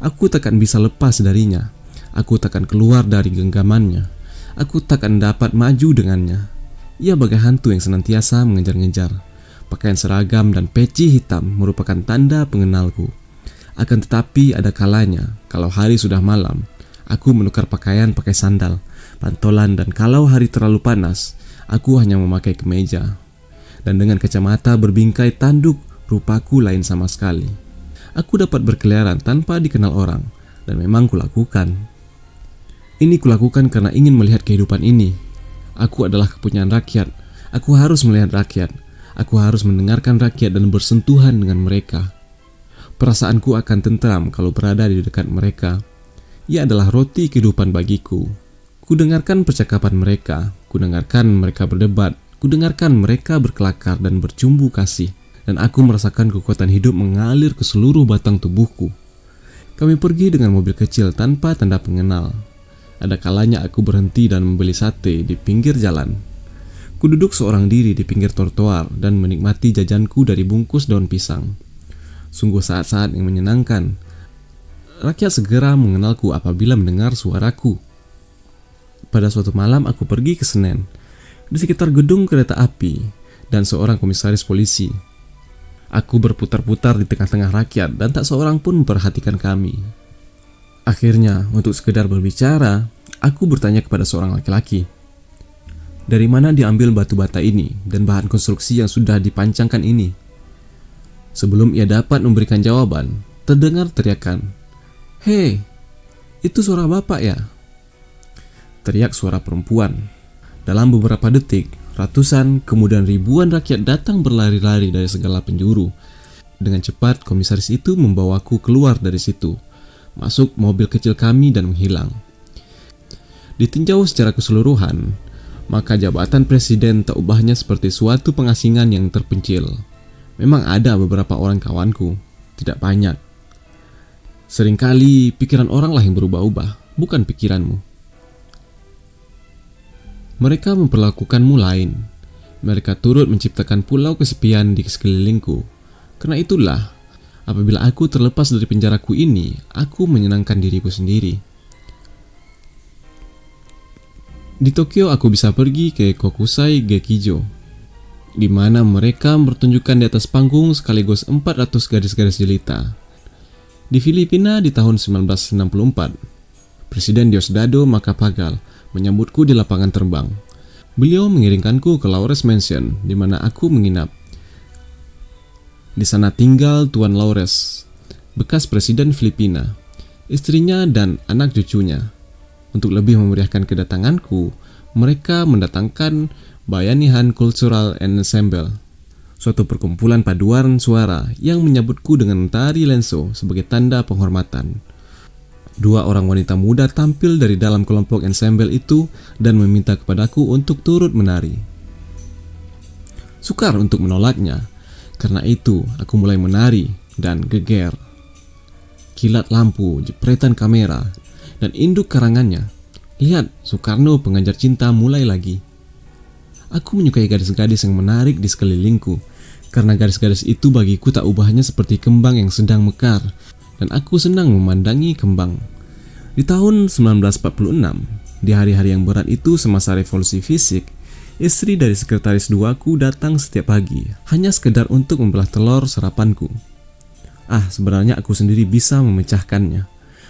Aku takkan bisa lepas darinya. Aku takkan keluar dari genggamannya. Aku takkan dapat maju dengannya. Ia bagai hantu yang senantiasa mengejar-ngejar. Pakaian seragam dan peci hitam merupakan tanda pengenalku. Akan tetapi ada kalanya, kalau hari sudah malam, aku menukar pakaian pakai sandal, pantolan, dan kalau hari terlalu panas, aku hanya memakai kemeja. Dan dengan kacamata berbingkai tanduk, rupaku lain sama sekali. Aku dapat berkeliaran tanpa dikenal orang, dan memang kulakukan. Ini kulakukan karena ingin melihat kehidupan ini. Aku adalah kepunyaan rakyat. Aku harus melihat rakyat. Aku harus mendengarkan rakyat dan bersentuhan dengan mereka. Perasaanku akan tentram kalau berada di dekat mereka. Ia adalah roti kehidupan bagiku. Kudengarkan percakapan mereka, kudengarkan mereka berdebat, kudengarkan mereka berkelakar dan bercumbu kasih, dan aku merasakan kekuatan hidup mengalir ke seluruh batang tubuhku. Kami pergi dengan mobil kecil tanpa tanda pengenal. Ada kalanya aku berhenti dan membeli sate di pinggir jalan. Kududuk seorang diri di pinggir trotoar dan menikmati jajanku dari bungkus daun pisang. Sungguh saat-saat yang menyenangkan. Rakyat segera mengenalku apabila mendengar suaraku. Pada suatu malam aku pergi ke Senen, di sekitar gedung kereta api dan seorang komisaris polisi. Aku berputar-putar di tengah-tengah rakyat dan tak seorang pun memperhatikan kami. Akhirnya, untuk sekedar berbicara, aku bertanya kepada seorang laki-laki, dari mana diambil batu bata ini dan bahan konstruksi yang sudah dipancangkan ini? Sebelum ia dapat memberikan jawaban, terdengar teriakan, "Hei, itu suara bapak ya?" Teriak suara perempuan. Dalam beberapa detik, ratusan, kemudian ribuan rakyat datang berlari-lari dari segala penjuru. Dengan cepat, komisaris itu membawaku keluar dari situ, masuk mobil kecil kami dan menghilang. Ditinjau secara keseluruhan, maka jabatan presiden tak ubahnya seperti suatu pengasingan yang terpencil. Memang ada beberapa orang kawanku, tidak banyak. Seringkali pikiran oranglah yang berubah-ubah, bukan pikiranmu. Mereka memperlakukanmu lain. Mereka turut menciptakan pulau kesepian di sekelilingku. Karena itulah, apabila aku terlepas dari penjaraku ini, aku menyenangkan diriku sendiri. Di Tokyo aku bisa pergi ke Kokusai Gekijo, di mana mereka mempertunjukkan di atas panggung sekaligus 400 garis-garis jelita. Di Filipina di tahun 1964, Presiden Diosdado Macapagal menyambutku di lapangan terbang. Beliau mengiringkanku ke Laures Mansion, di mana aku menginap. Di sana tinggal Tuan Laures, bekas Presiden Filipina, istrinya dan anak cucunya. Untuk lebih memeriahkan kedatanganku, mereka mendatangkan Bayanihan Cultural Ensemble, suatu perkumpulan paduan suara yang menyambutku dengan tari lenso sebagai tanda penghormatan. 2 orang wanita muda tampil dari dalam kelompok ensemble itu dan meminta kepadaku untuk turut menari. Sukar untuk menolaknya, karena itu aku mulai menari dan geger. Kilat lampu, jepretan kamera, dan induk karangannya. Lihat, Soekarno pengajar cinta mulai lagi. Aku menyukai gadis-gadis yang menarik di sekelilingku, karena gadis-gadis itu bagiku tak ubahnya seperti kembang yang sedang mekar, dan aku senang memandangi kembang. Di tahun 1946, di hari-hari yang berat itu semasa revolusi fisik, istri dari sekretaris duaku datang setiap pagi, hanya sekedar untuk membelah telur sarapanku. Sebenarnya aku sendiri bisa memecahkannya.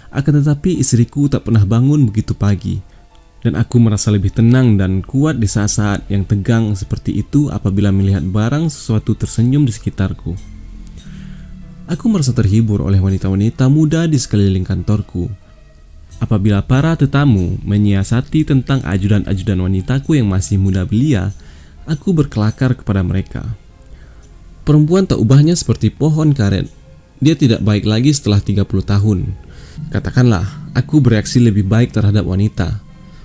Akan tetapi istriku tak pernah bangun begitu pagi. Dan aku merasa lebih tenang dan kuat di saat-saat yang tegang seperti itu apabila melihat barang sesuatu tersenyum di sekitarku. Aku merasa terhibur oleh wanita-wanita muda di sekeliling kantorku. Apabila para tetamu menyiasati tentang ajudan-ajudan wanitaku yang masih muda belia, aku berkelakar kepada mereka. Perempuan tak ubahnya seperti pohon karet. Dia tidak baik lagi setelah 30 tahun. Katakanlah, aku bereaksi lebih baik terhadap wanita.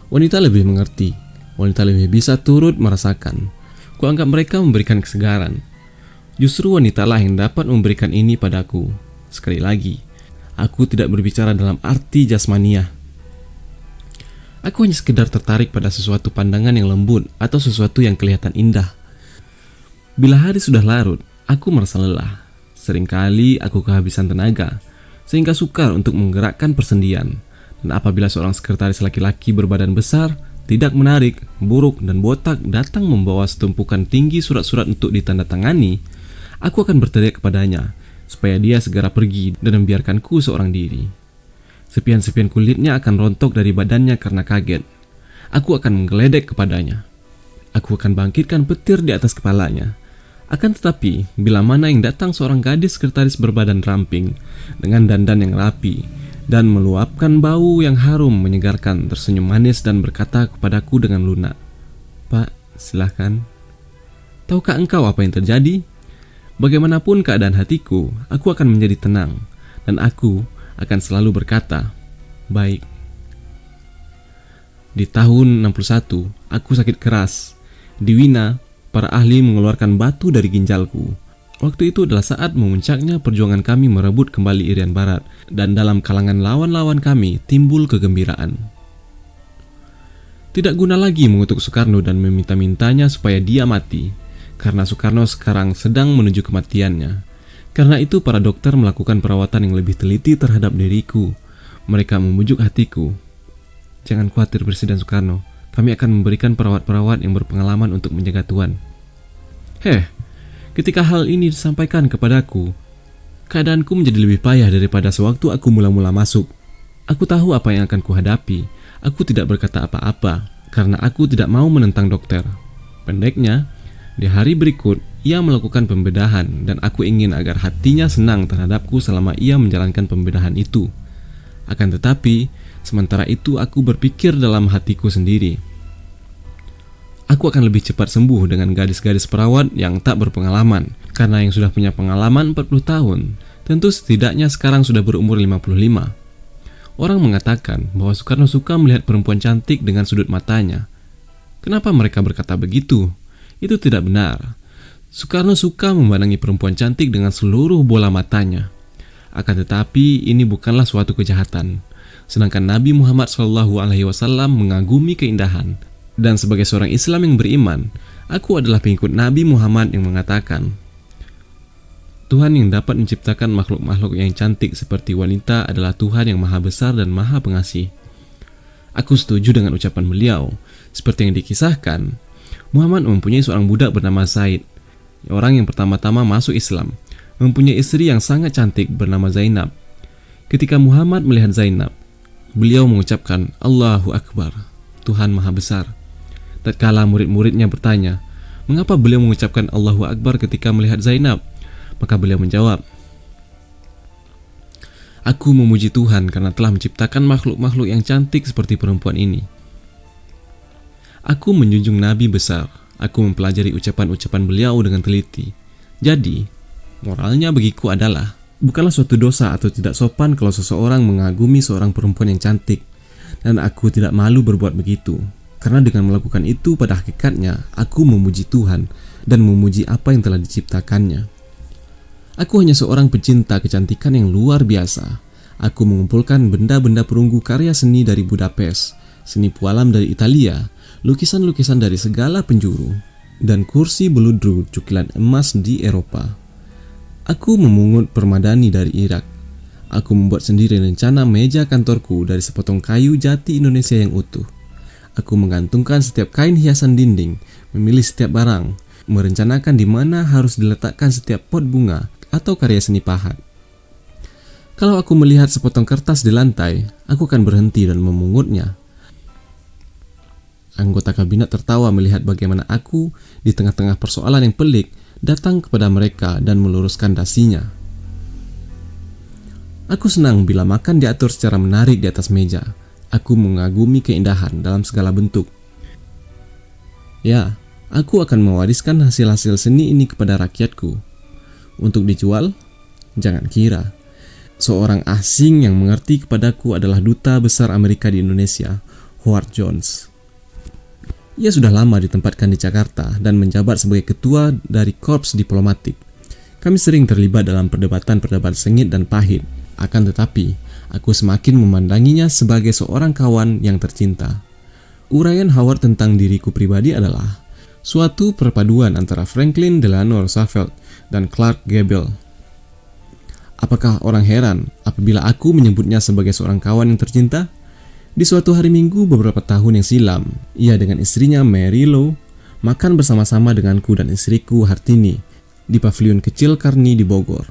Wanita lebih mengerti, wanita lebih bisa turut merasakan. Kuanggap mereka memberikan kesegaran. Justru wanitalah yang dapat memberikan ini padaku. Sekali lagi, aku tidak berbicara dalam arti jasmaniah. Aku hanya sekedar tertarik pada sesuatu pandangan yang lembut atau sesuatu yang kelihatan indah. Bila hari sudah larut, aku merasa lelah. Seringkali aku kehabisan tenaga, sehingga sukar untuk menggerakkan persendian. Dan apabila seorang sekretaris laki-laki berbadan besar, tidak menarik, buruk, dan botak datang membawa setumpukan tinggi surat-surat untuk ditandatangani, aku akan berteriak kepadanya supaya dia segera pergi dan membiarkanku seorang diri. Sepian-sepian kulitnya akan rontok dari badannya karena kaget. Aku akan menggeledek kepadanya. Aku akan bangkitkan petir di atas kepalanya. Akan tetapi, bila mana yang datang seorang gadis sekretaris berbadan ramping dengan dandan yang rapi dan meluapkan bau yang harum menyegarkan, tersenyum manis dan berkata kepadaku dengan lunak, "Pak, silahkan. Tahukah engkau apa yang terjadi? Bagaimanapun keadaan hatiku, aku akan menjadi tenang, dan aku akan selalu berkata, baik." Di tahun 61, aku sakit keras. Di Wina, para ahli mengeluarkan batu dari ginjalku. Waktu itu adalah saat memuncaknya perjuangan kami merebut kembali Irian Barat, dan dalam kalangan lawan-lawan kami timbul kegembiraan. Tidak guna lagi mengutuk Soekarno dan meminta-mintanya supaya dia mati, karena Soekarno sekarang sedang menuju kematiannya. Karena itu para dokter melakukan perawatan yang lebih teliti terhadap diriku. Mereka membujuk hatiku, "Jangan khawatir Presiden Soekarno, kami akan memberikan perawat-perawat yang berpengalaman untuk menjaga Tuan." Ketika hal ini disampaikan kepadaku, keadaanku menjadi lebih payah daripada sewaktu aku mula-mula masuk. Aku tahu apa yang akan kuhadapi. Aku tidak berkata apa-apa, karena aku tidak mau menentang dokter. Pendeknya, di hari berikut, ia melakukan pembedahan dan aku ingin agar hatinya senang terhadapku selama ia menjalankan pembedahan itu. Akan tetapi, sementara itu aku berpikir dalam hatiku sendiri, aku akan lebih cepat sembuh dengan gadis-gadis perawat yang tak berpengalaman, karena yang sudah punya pengalaman 40 tahun, tentu setidaknya sekarang sudah berumur 55. Orang mengatakan bahwa Soekarno suka melihat perempuan cantik dengan sudut matanya. Kenapa mereka berkata begitu? Itu tidak benar. Soekarno suka memandangi perempuan cantik dengan seluruh bola matanya. Akan tetapi ini bukanlah suatu kejahatan. Sedangkan Nabi Muhammad SAW mengagumi keindahan. Dan sebagai seorang Islam yang beriman, aku adalah pengikut Nabi Muhammad yang mengatakan, Tuhan yang dapat menciptakan makhluk-makhluk yang cantik seperti wanita adalah Tuhan yang maha besar dan maha pengasih. Aku setuju dengan ucapan beliau. Seperti yang dikisahkan, Muhammad mempunyai seorang budak bernama Zaid, orang yang pertama-tama masuk Islam, mempunyai istri yang sangat cantik bernama Zainab. Ketika Muhammad melihat Zainab, beliau mengucapkan, Allahu Akbar, Tuhan maha besar. Tatkala murid-muridnya bertanya, mengapa beliau mengucapkan Allahu Akbar ketika melihat Zainab? Maka beliau menjawab, aku memuji Tuhan karena telah menciptakan makhluk-makhluk yang cantik seperti perempuan ini. Aku menjunjung Nabi besar. Aku mempelajari ucapan-ucapan beliau dengan teliti. Jadi, moralnya bagiku adalah, bukanlah suatu dosa atau tidak sopan kalau seseorang mengagumi seorang perempuan yang cantik. Dan aku tidak malu berbuat begitu. Karena dengan melakukan itu pada hakikatnya aku memuji Tuhan dan memuji apa yang telah diciptakannya. Aku hanya seorang pecinta kecantikan yang luar biasa. Aku mengumpulkan benda-benda perunggu karya seni dari Budapest, seni pualam dari Italia, lukisan-lukisan dari segala penjuru, dan kursi beludru cukilan emas di Eropa. Aku memungut permadani dari Irak. Aku membuat sendiri rencana meja kantorku dari sepotong kayu jati Indonesia yang utuh. Aku menggantungkan setiap kain hiasan dinding, memilih setiap barang, merencanakan di mana harus diletakkan setiap pot bunga atau karya seni pahat. Kalau aku melihat sepotong kertas di lantai, aku akan berhenti dan memungutnya. Anggota kabinet tertawa melihat bagaimana aku di tengah-tengah persoalan yang pelik datang kepada mereka dan meluruskan dasinya. Aku senang bila makan diatur secara menarik di atas meja. Aku mengagumi keindahan dalam segala bentuk. Ya, aku akan mewariskan hasil-hasil seni ini kepada rakyatku. Untuk dijual? Jangan kira. Seorang asing yang mengerti kepadaku adalah Duta Besar Amerika di Indonesia, Howard Jones. Ia sudah lama ditempatkan di Jakarta dan menjabat sebagai ketua dari Korps Diplomatik. Kami sering terlibat dalam perdebatan-perdebatan sengit dan pahit. Akan tetapi, aku semakin memandanginya sebagai seorang kawan yang tercinta. Uraian Howard tentang diriku pribadi adalah suatu perpaduan antara Franklin Delano Roosevelt dan Clark Gable. Apakah orang heran apabila aku menyebutnya sebagai seorang kawan yang tercinta? Di suatu hari Minggu beberapa tahun yang silam, ia dengan istrinya Mary Lou makan bersama-sama denganku dan istriku Hartini di pavilion kecil Karni di Bogor.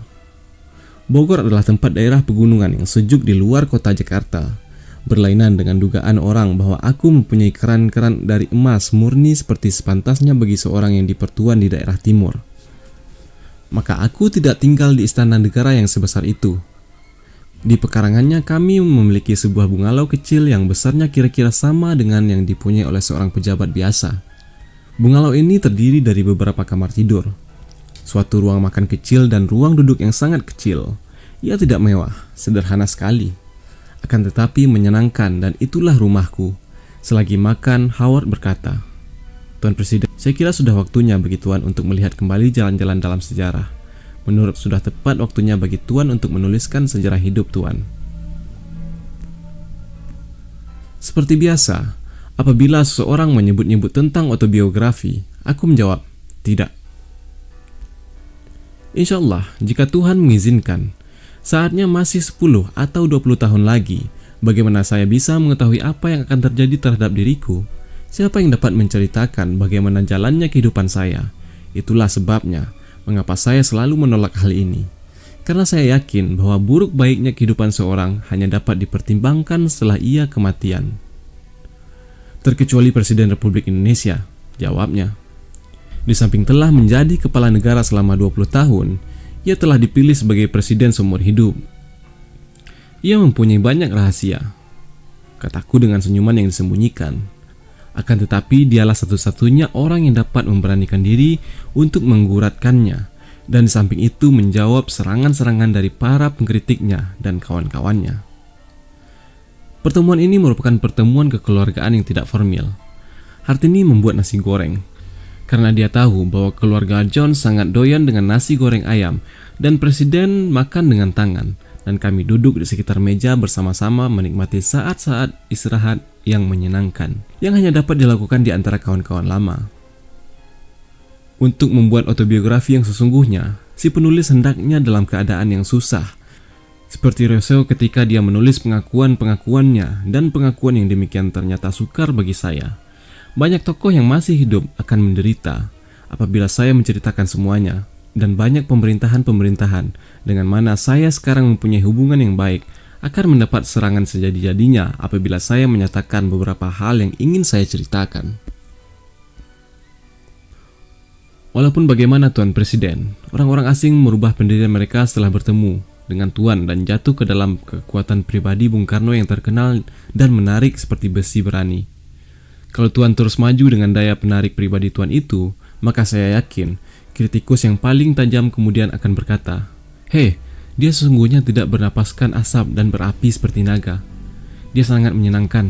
Bogor adalah tempat daerah pegunungan yang sejuk di luar kota Jakarta, berlainan dengan dugaan orang bahwa aku mempunyai keran-keran dari emas murni seperti sepantasnya bagi seorang yang dipertuan di daerah timur. Maka aku tidak tinggal di istana negara yang sebesar itu. Di pekarangannya kami memiliki sebuah bungalow kecil yang besarnya kira-kira sama dengan yang dipunyai oleh seorang pejabat biasa. Bungalow ini terdiri dari beberapa kamar tidur, suatu ruang makan kecil dan ruang duduk yang sangat kecil. Ia tidak mewah, sederhana sekali. Akan tetapi menyenangkan dan itulah rumahku. Selagi makan, Howard berkata, "Tuan Presiden, saya kira sudah waktunya bagi Tuan untuk melihat kembali jalan-jalan dalam sejarah. Menurut sudah tepat waktunya bagi Tuan untuk menuliskan sejarah hidup Tuan." Seperti biasa, apabila seseorang menyebut-nyebut tentang autobiografi, aku menjawab, tidak. Insya Allah, jika Tuhan mengizinkan, saatnya masih 10 atau 20 tahun lagi, bagaimana saya bisa mengetahui apa yang akan terjadi terhadap diriku? Siapa yang dapat menceritakan bagaimana jalannya kehidupan saya? Itulah sebabnya mengapa saya selalu menolak hal ini. Karena saya yakin bahwa buruk baiknya kehidupan seorang hanya dapat dipertimbangkan setelah ia kematian. Terkecuali Presiden Republik Indonesia, jawabnya. Di samping telah menjadi kepala negara selama 20 tahun, ia telah dipilih sebagai presiden seumur hidup. Ia mempunyai banyak rahasia, kataku dengan senyuman yang disembunyikan. Akan tetapi dialah satu-satunya orang yang dapat memberanikan diri untuk mengguratkannya, dan di samping itu menjawab serangan-serangan dari para pengkritiknya dan kawan-kawannya. Pertemuan ini merupakan pertemuan kekeluargaan yang tidak formal. Hartini membuat nasi goreng, karena dia tahu bahwa keluarga John sangat doyan dengan nasi goreng ayam, dan Presiden makan dengan tangan, dan kami duduk di sekitar meja bersama-sama menikmati saat-saat istirahat yang menyenangkan, yang hanya dapat dilakukan di antara kawan-kawan lama. Untuk membuat autobiografi yang sesungguhnya, si penulis hendaknya dalam keadaan yang susah, seperti Rousseau ketika dia menulis pengakuan-pengakuannya, dan pengakuan yang demikian ternyata sukar bagi saya. Banyak tokoh yang masih hidup akan menderita apabila saya menceritakan semuanya, dan banyak pemerintahan-pemerintahan dengan mana saya sekarang mempunyai hubungan yang baik akan mendapat serangan sejadi-jadinya apabila saya menyatakan beberapa hal yang ingin saya ceritakan. Walaupun bagaimana Tuan Presiden, orang-orang asing merubah pendirian mereka setelah bertemu dengan Tuan dan jatuh ke dalam kekuatan pribadi Bung Karno yang terkenal dan menarik seperti besi berani. Kalau Tuan terus maju dengan daya penarik pribadi Tuan itu, maka saya yakin kritikus yang paling tajam kemudian akan berkata, "Hei, dia sesungguhnya tidak bernapaskan asap dan berapi seperti naga. Dia sangat menyenangkan."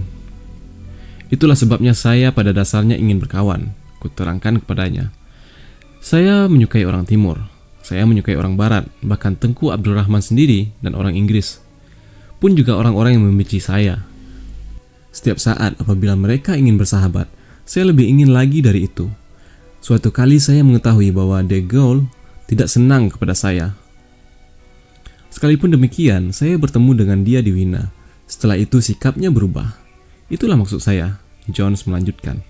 Itulah sebabnya saya pada dasarnya ingin berkawan, kuterangkan kepadanya. Saya menyukai orang Timur, saya menyukai orang Barat, bahkan Tengku Abdul Rahman sendiri dan orang Inggris. Pun juga orang-orang yang membenci saya. Setiap saat apabila mereka ingin bersahabat, saya lebih ingin lagi dari itu. Suatu kali saya mengetahui bahwa De Gaulle tidak senang kepada saya. Sekalipun demikian, saya bertemu dengan dia di Wina. Setelah itu sikapnya berubah. Itulah maksud saya, Jones melanjutkan.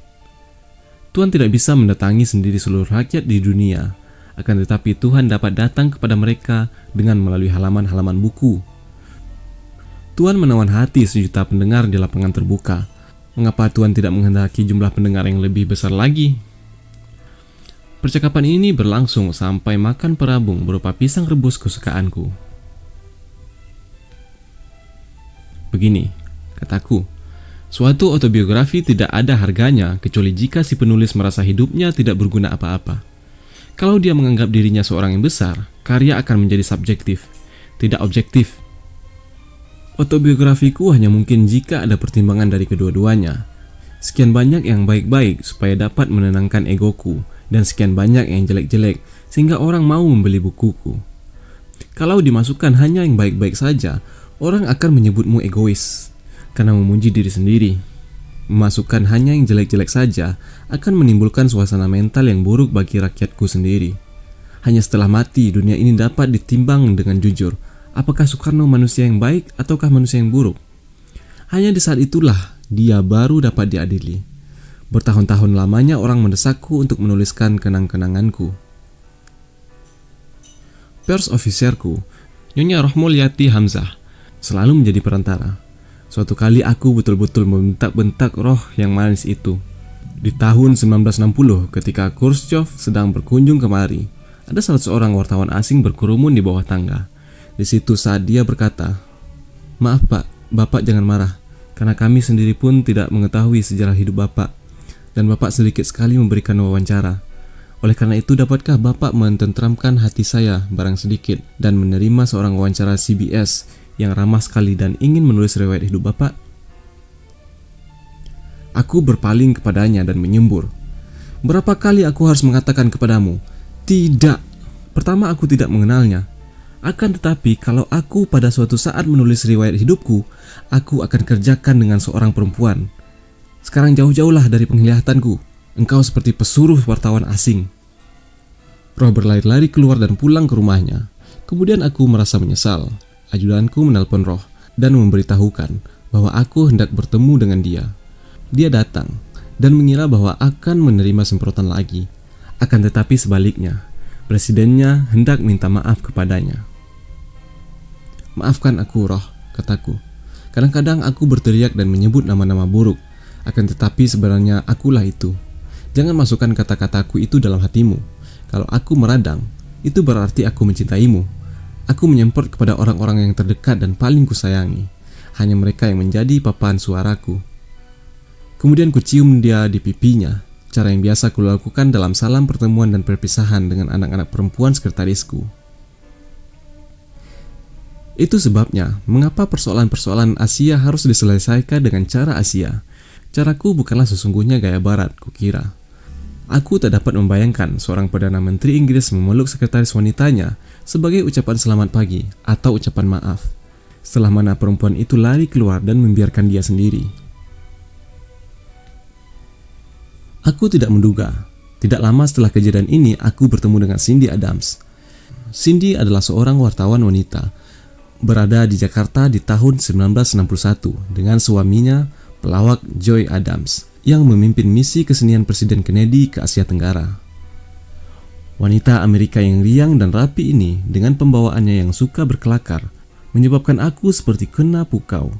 Tuhan tidak bisa mendatangi sendiri seluruh rakyat di dunia, akan tetapi Tuhan dapat datang kepada mereka dengan melalui halaman-halaman buku. Tuhan menawan hati sejuta pendengar di lapangan terbuka. Mengapa Tuhan tidak menghendaki jumlah pendengar yang lebih besar lagi? Percakapan ini berlangsung sampai makan perabung berupa pisang rebus kesukaanku. Begini, kataku, suatu autobiografi tidak ada harganya kecuali jika si penulis merasa hidupnya tidak berguna apa-apa. Kalau dia menganggap dirinya seorang yang besar, karya akan menjadi subjektif, tidak objektif. Autobiografiku hanya mungkin jika ada pertimbangan dari kedua-duanya. Sekian banyak yang baik-baik supaya dapat menenangkan egoku, dan sekian banyak yang jelek-jelek sehingga orang mau membeli bukuku. Kalau dimasukkan hanya yang baik-baik saja, orang akan menyebutmu egois karena memuji diri sendiri. Memasukkan hanya yang jelek-jelek saja akan menimbulkan suasana mental yang buruk bagi rakyatku sendiri. Hanya setelah mati dunia ini dapat ditimbang dengan jujur, apakah Soekarno manusia yang baik ataukah manusia yang buruk. Hanya di saat itulah dia baru dapat diadili. Bertahun-tahun lamanya orang mendesakku untuk menuliskan kenang-kenanganku. Pers officerku, Nyonya Rohmulyati Hamzah, selalu menjadi perantara. Suatu kali aku betul-betul membentak-bentak roh yang manis itu. Di tahun 1960 ketika Khrushchev sedang berkunjung kemari, ada salah seorang wartawan asing berkerumun di bawah tangga. Di situ saat dia berkata, "Maaf Pak, Bapak jangan marah, karena kami sendiri pun tidak mengetahui sejarah hidup Bapak, dan Bapak sedikit sekali memberikan wawancara. Oleh karena itu dapatkah Bapak mententramkan hati saya barang sedikit dan menerima seorang wawancara CBS yang ramah sekali dan ingin menulis riwayat hidup Bapak?" Aku berpaling kepadanya dan menyembur, "Berapa kali aku harus mengatakan kepadamu, tidak. Pertama, aku tidak mengenalnya. Akan tetapi kalau aku pada suatu saat menulis riwayat hidupku, aku akan kerjakan dengan seorang perempuan. Sekarang jauh-jauhlah dari penglihatanku. Engkau seperti pesuruh wartawan asing." Roh berlari-lari keluar dan pulang ke rumahnya. Kemudian aku merasa menyesal. Ajudanku menelpon Roh dan memberitahukan bahwa aku hendak bertemu dengan dia. Dia datang dan mengira bahwa akan menerima semprotan lagi. Akan tetapi sebaliknya, presidennya hendak minta maaf kepadanya. "Maafkan aku, Roh," kataku. "Kadang-kadang aku berteriak dan menyebut nama-nama buruk. Akan tetapi sebenarnya akulah itu. Jangan masukkan kata-kataku itu dalam hatimu. Kalau aku meradang, itu berarti aku mencintaimu. Aku menyemprot kepada orang-orang yang terdekat dan paling kusayangi. Hanya mereka yang menjadi papan suaraku." Kemudian kucium dia di pipinya, cara yang biasa kulakukan dalam salam pertemuan dan perpisahan dengan anak-anak perempuan sekretarisku. Itu sebabnya mengapa persoalan-persoalan Asia harus diselesaikan dengan cara Asia. Caraku bukanlah sesungguhnya gaya barat, kukira. Aku tak dapat membayangkan seorang Perdana Menteri Inggris memeluk sekretaris wanitanya sebagai ucapan selamat pagi atau ucapan maaf, setelah mana perempuan itu lari keluar dan membiarkan dia sendiri. Aku tidak menduga, tidak lama setelah kejadian ini aku bertemu dengan Cindy Adams. Cindy adalah seorang wartawan wanita, berada di Jakarta di tahun 1961 dengan suaminya, pelawak Joy Adams, yang memimpin misi kesenian Presiden Kennedy ke Asia Tenggara. Wanita Amerika yang riang dan rapi ini dengan pembawaannya yang suka berkelakar menyebabkan aku seperti kena pukau.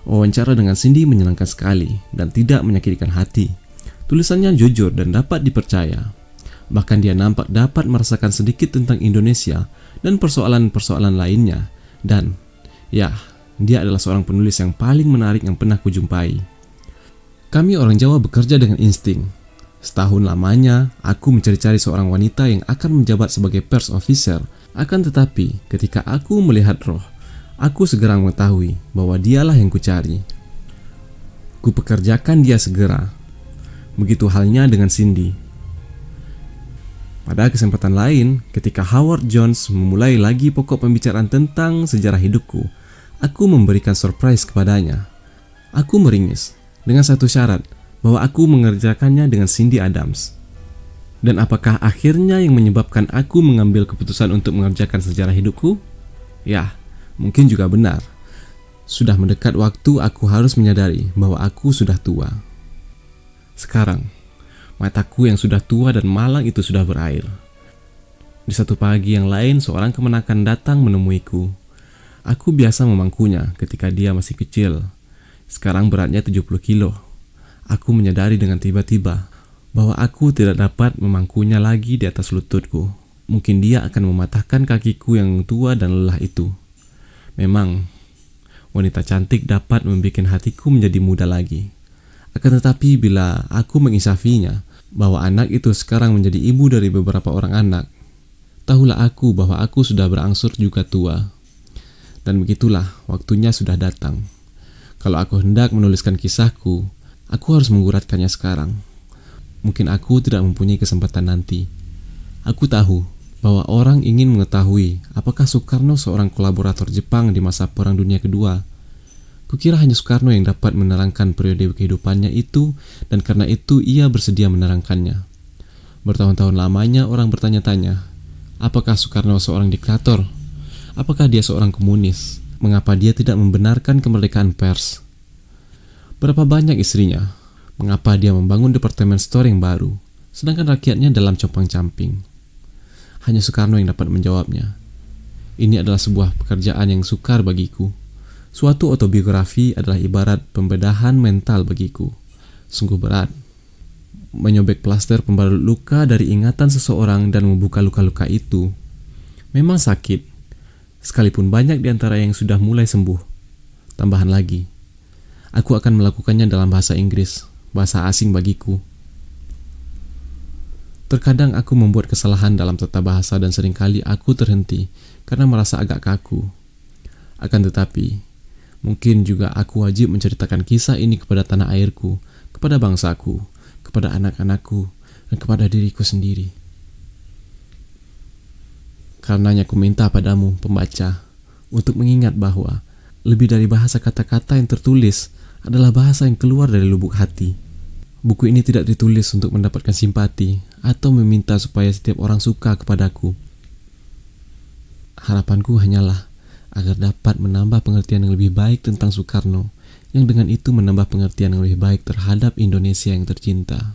Wawancara dengan Cindy menyenangkan sekali dan tidak menyakitkan hati. Tulisannya jujur dan dapat dipercaya. Bahkan dia nampak dapat merasakan sedikit tentang Indonesia dan persoalan-persoalan lainnya. Dan, ya, dia adalah seorang penulis yang paling menarik yang pernah kujumpai. Kami orang Jawa bekerja dengan insting. Setahun lamanya, aku mencari-cari seorang wanita yang akan menjabat sebagai pers officer. Akan tetapi, ketika aku melihat Roh, aku segera mengetahui bahwa dialah yang kucari. Kupekerjakan dia segera. Begitu halnya dengan Cindy. Pada kesempatan lain, ketika Howard Jones memulai lagi pokok pembicaraan tentang sejarah hidupku, aku memberikan surprise kepadanya. Aku meringis dengan satu syarat, bahwa aku mengerjakannya dengan Cindy Adams. Dan apakah akhirnya yang menyebabkan aku mengambil keputusan untuk mengerjakan sejarah hidupku? Ya, mungkin juga benar. Sudah mendekat waktu aku harus menyadari bahwa aku sudah tua. Sekarang, mataku yang sudah tua dan malang itu sudah berair. Di satu pagi yang lain, seorang kemenakan datang menemuiku. Aku biasa memangkunya ketika dia masih kecil. Sekarang beratnya 70 kilo. Aku menyadari dengan tiba-tiba bahwa aku tidak dapat memangkunya lagi di atas lututku. Mungkin dia akan mematahkan kakiku yang tua dan lelah itu. Memang, wanita cantik dapat membuat hatiku menjadi muda lagi. Akan tetapi bila aku menginsafinya bahwa anak itu sekarang menjadi ibu dari beberapa orang anak, tahulah aku bahwa aku sudah berangsur juga tua. Dan begitulah, waktunya sudah datang. Kalau aku hendak menuliskan kisahku, aku harus menguratkannya sekarang. Mungkin aku tidak mempunyai kesempatan nanti. Aku tahu bahwa orang ingin mengetahui apakah Soekarno seorang kolaborator Jepang di masa Perang Dunia Kedua. Kukira hanya Soekarno yang dapat menerangkan periode kehidupannya itu, dan karena itu ia bersedia menerangkannya. Bertahun-tahun lamanya orang bertanya-tanya, apakah Soekarno seorang diktator? Apakah dia seorang komunis? Mengapa dia tidak membenarkan kemerdekaan pers? Berapa banyak istrinya? Mengapa dia membangun departemen store yang baru, sedangkan rakyatnya dalam compang-camping? Hanya Soekarno yang dapat menjawabnya. Ini adalah sebuah pekerjaan yang sukar bagiku. Suatu autobiografi adalah ibarat pembedahan mental bagiku. Sungguh berat. Menyobek plaster pembalut luka dari ingatan seseorang dan membuka luka-luka itu memang sakit, sekalipun banyak di antara yang sudah mulai sembuh. Tambahan lagi, aku akan melakukannya dalam bahasa Inggris, bahasa asing bagiku. Terkadang aku membuat kesalahan dalam tata bahasa dan seringkali aku terhenti karena merasa agak kaku. Akan tetapi, mungkin juga aku wajib menceritakan kisah ini kepada tanah airku, kepada bangsaku, kepada anak-anakku, dan kepada diriku sendiri. Karenanya aku minta padamu, pembaca, untuk mengingat bahwa lebih dari bahasa kata-kata yang tertulis adalah bahasa yang keluar dari lubuk hati. Buku ini tidak ditulis untuk mendapatkan simpati atau meminta supaya setiap orang suka kepadaku. Harapanku hanyalah agar dapat menambah pengertian yang lebih baik tentang Soekarno, yang dengan itu menambah pengertian yang lebih baik terhadap Indonesia yang tercinta.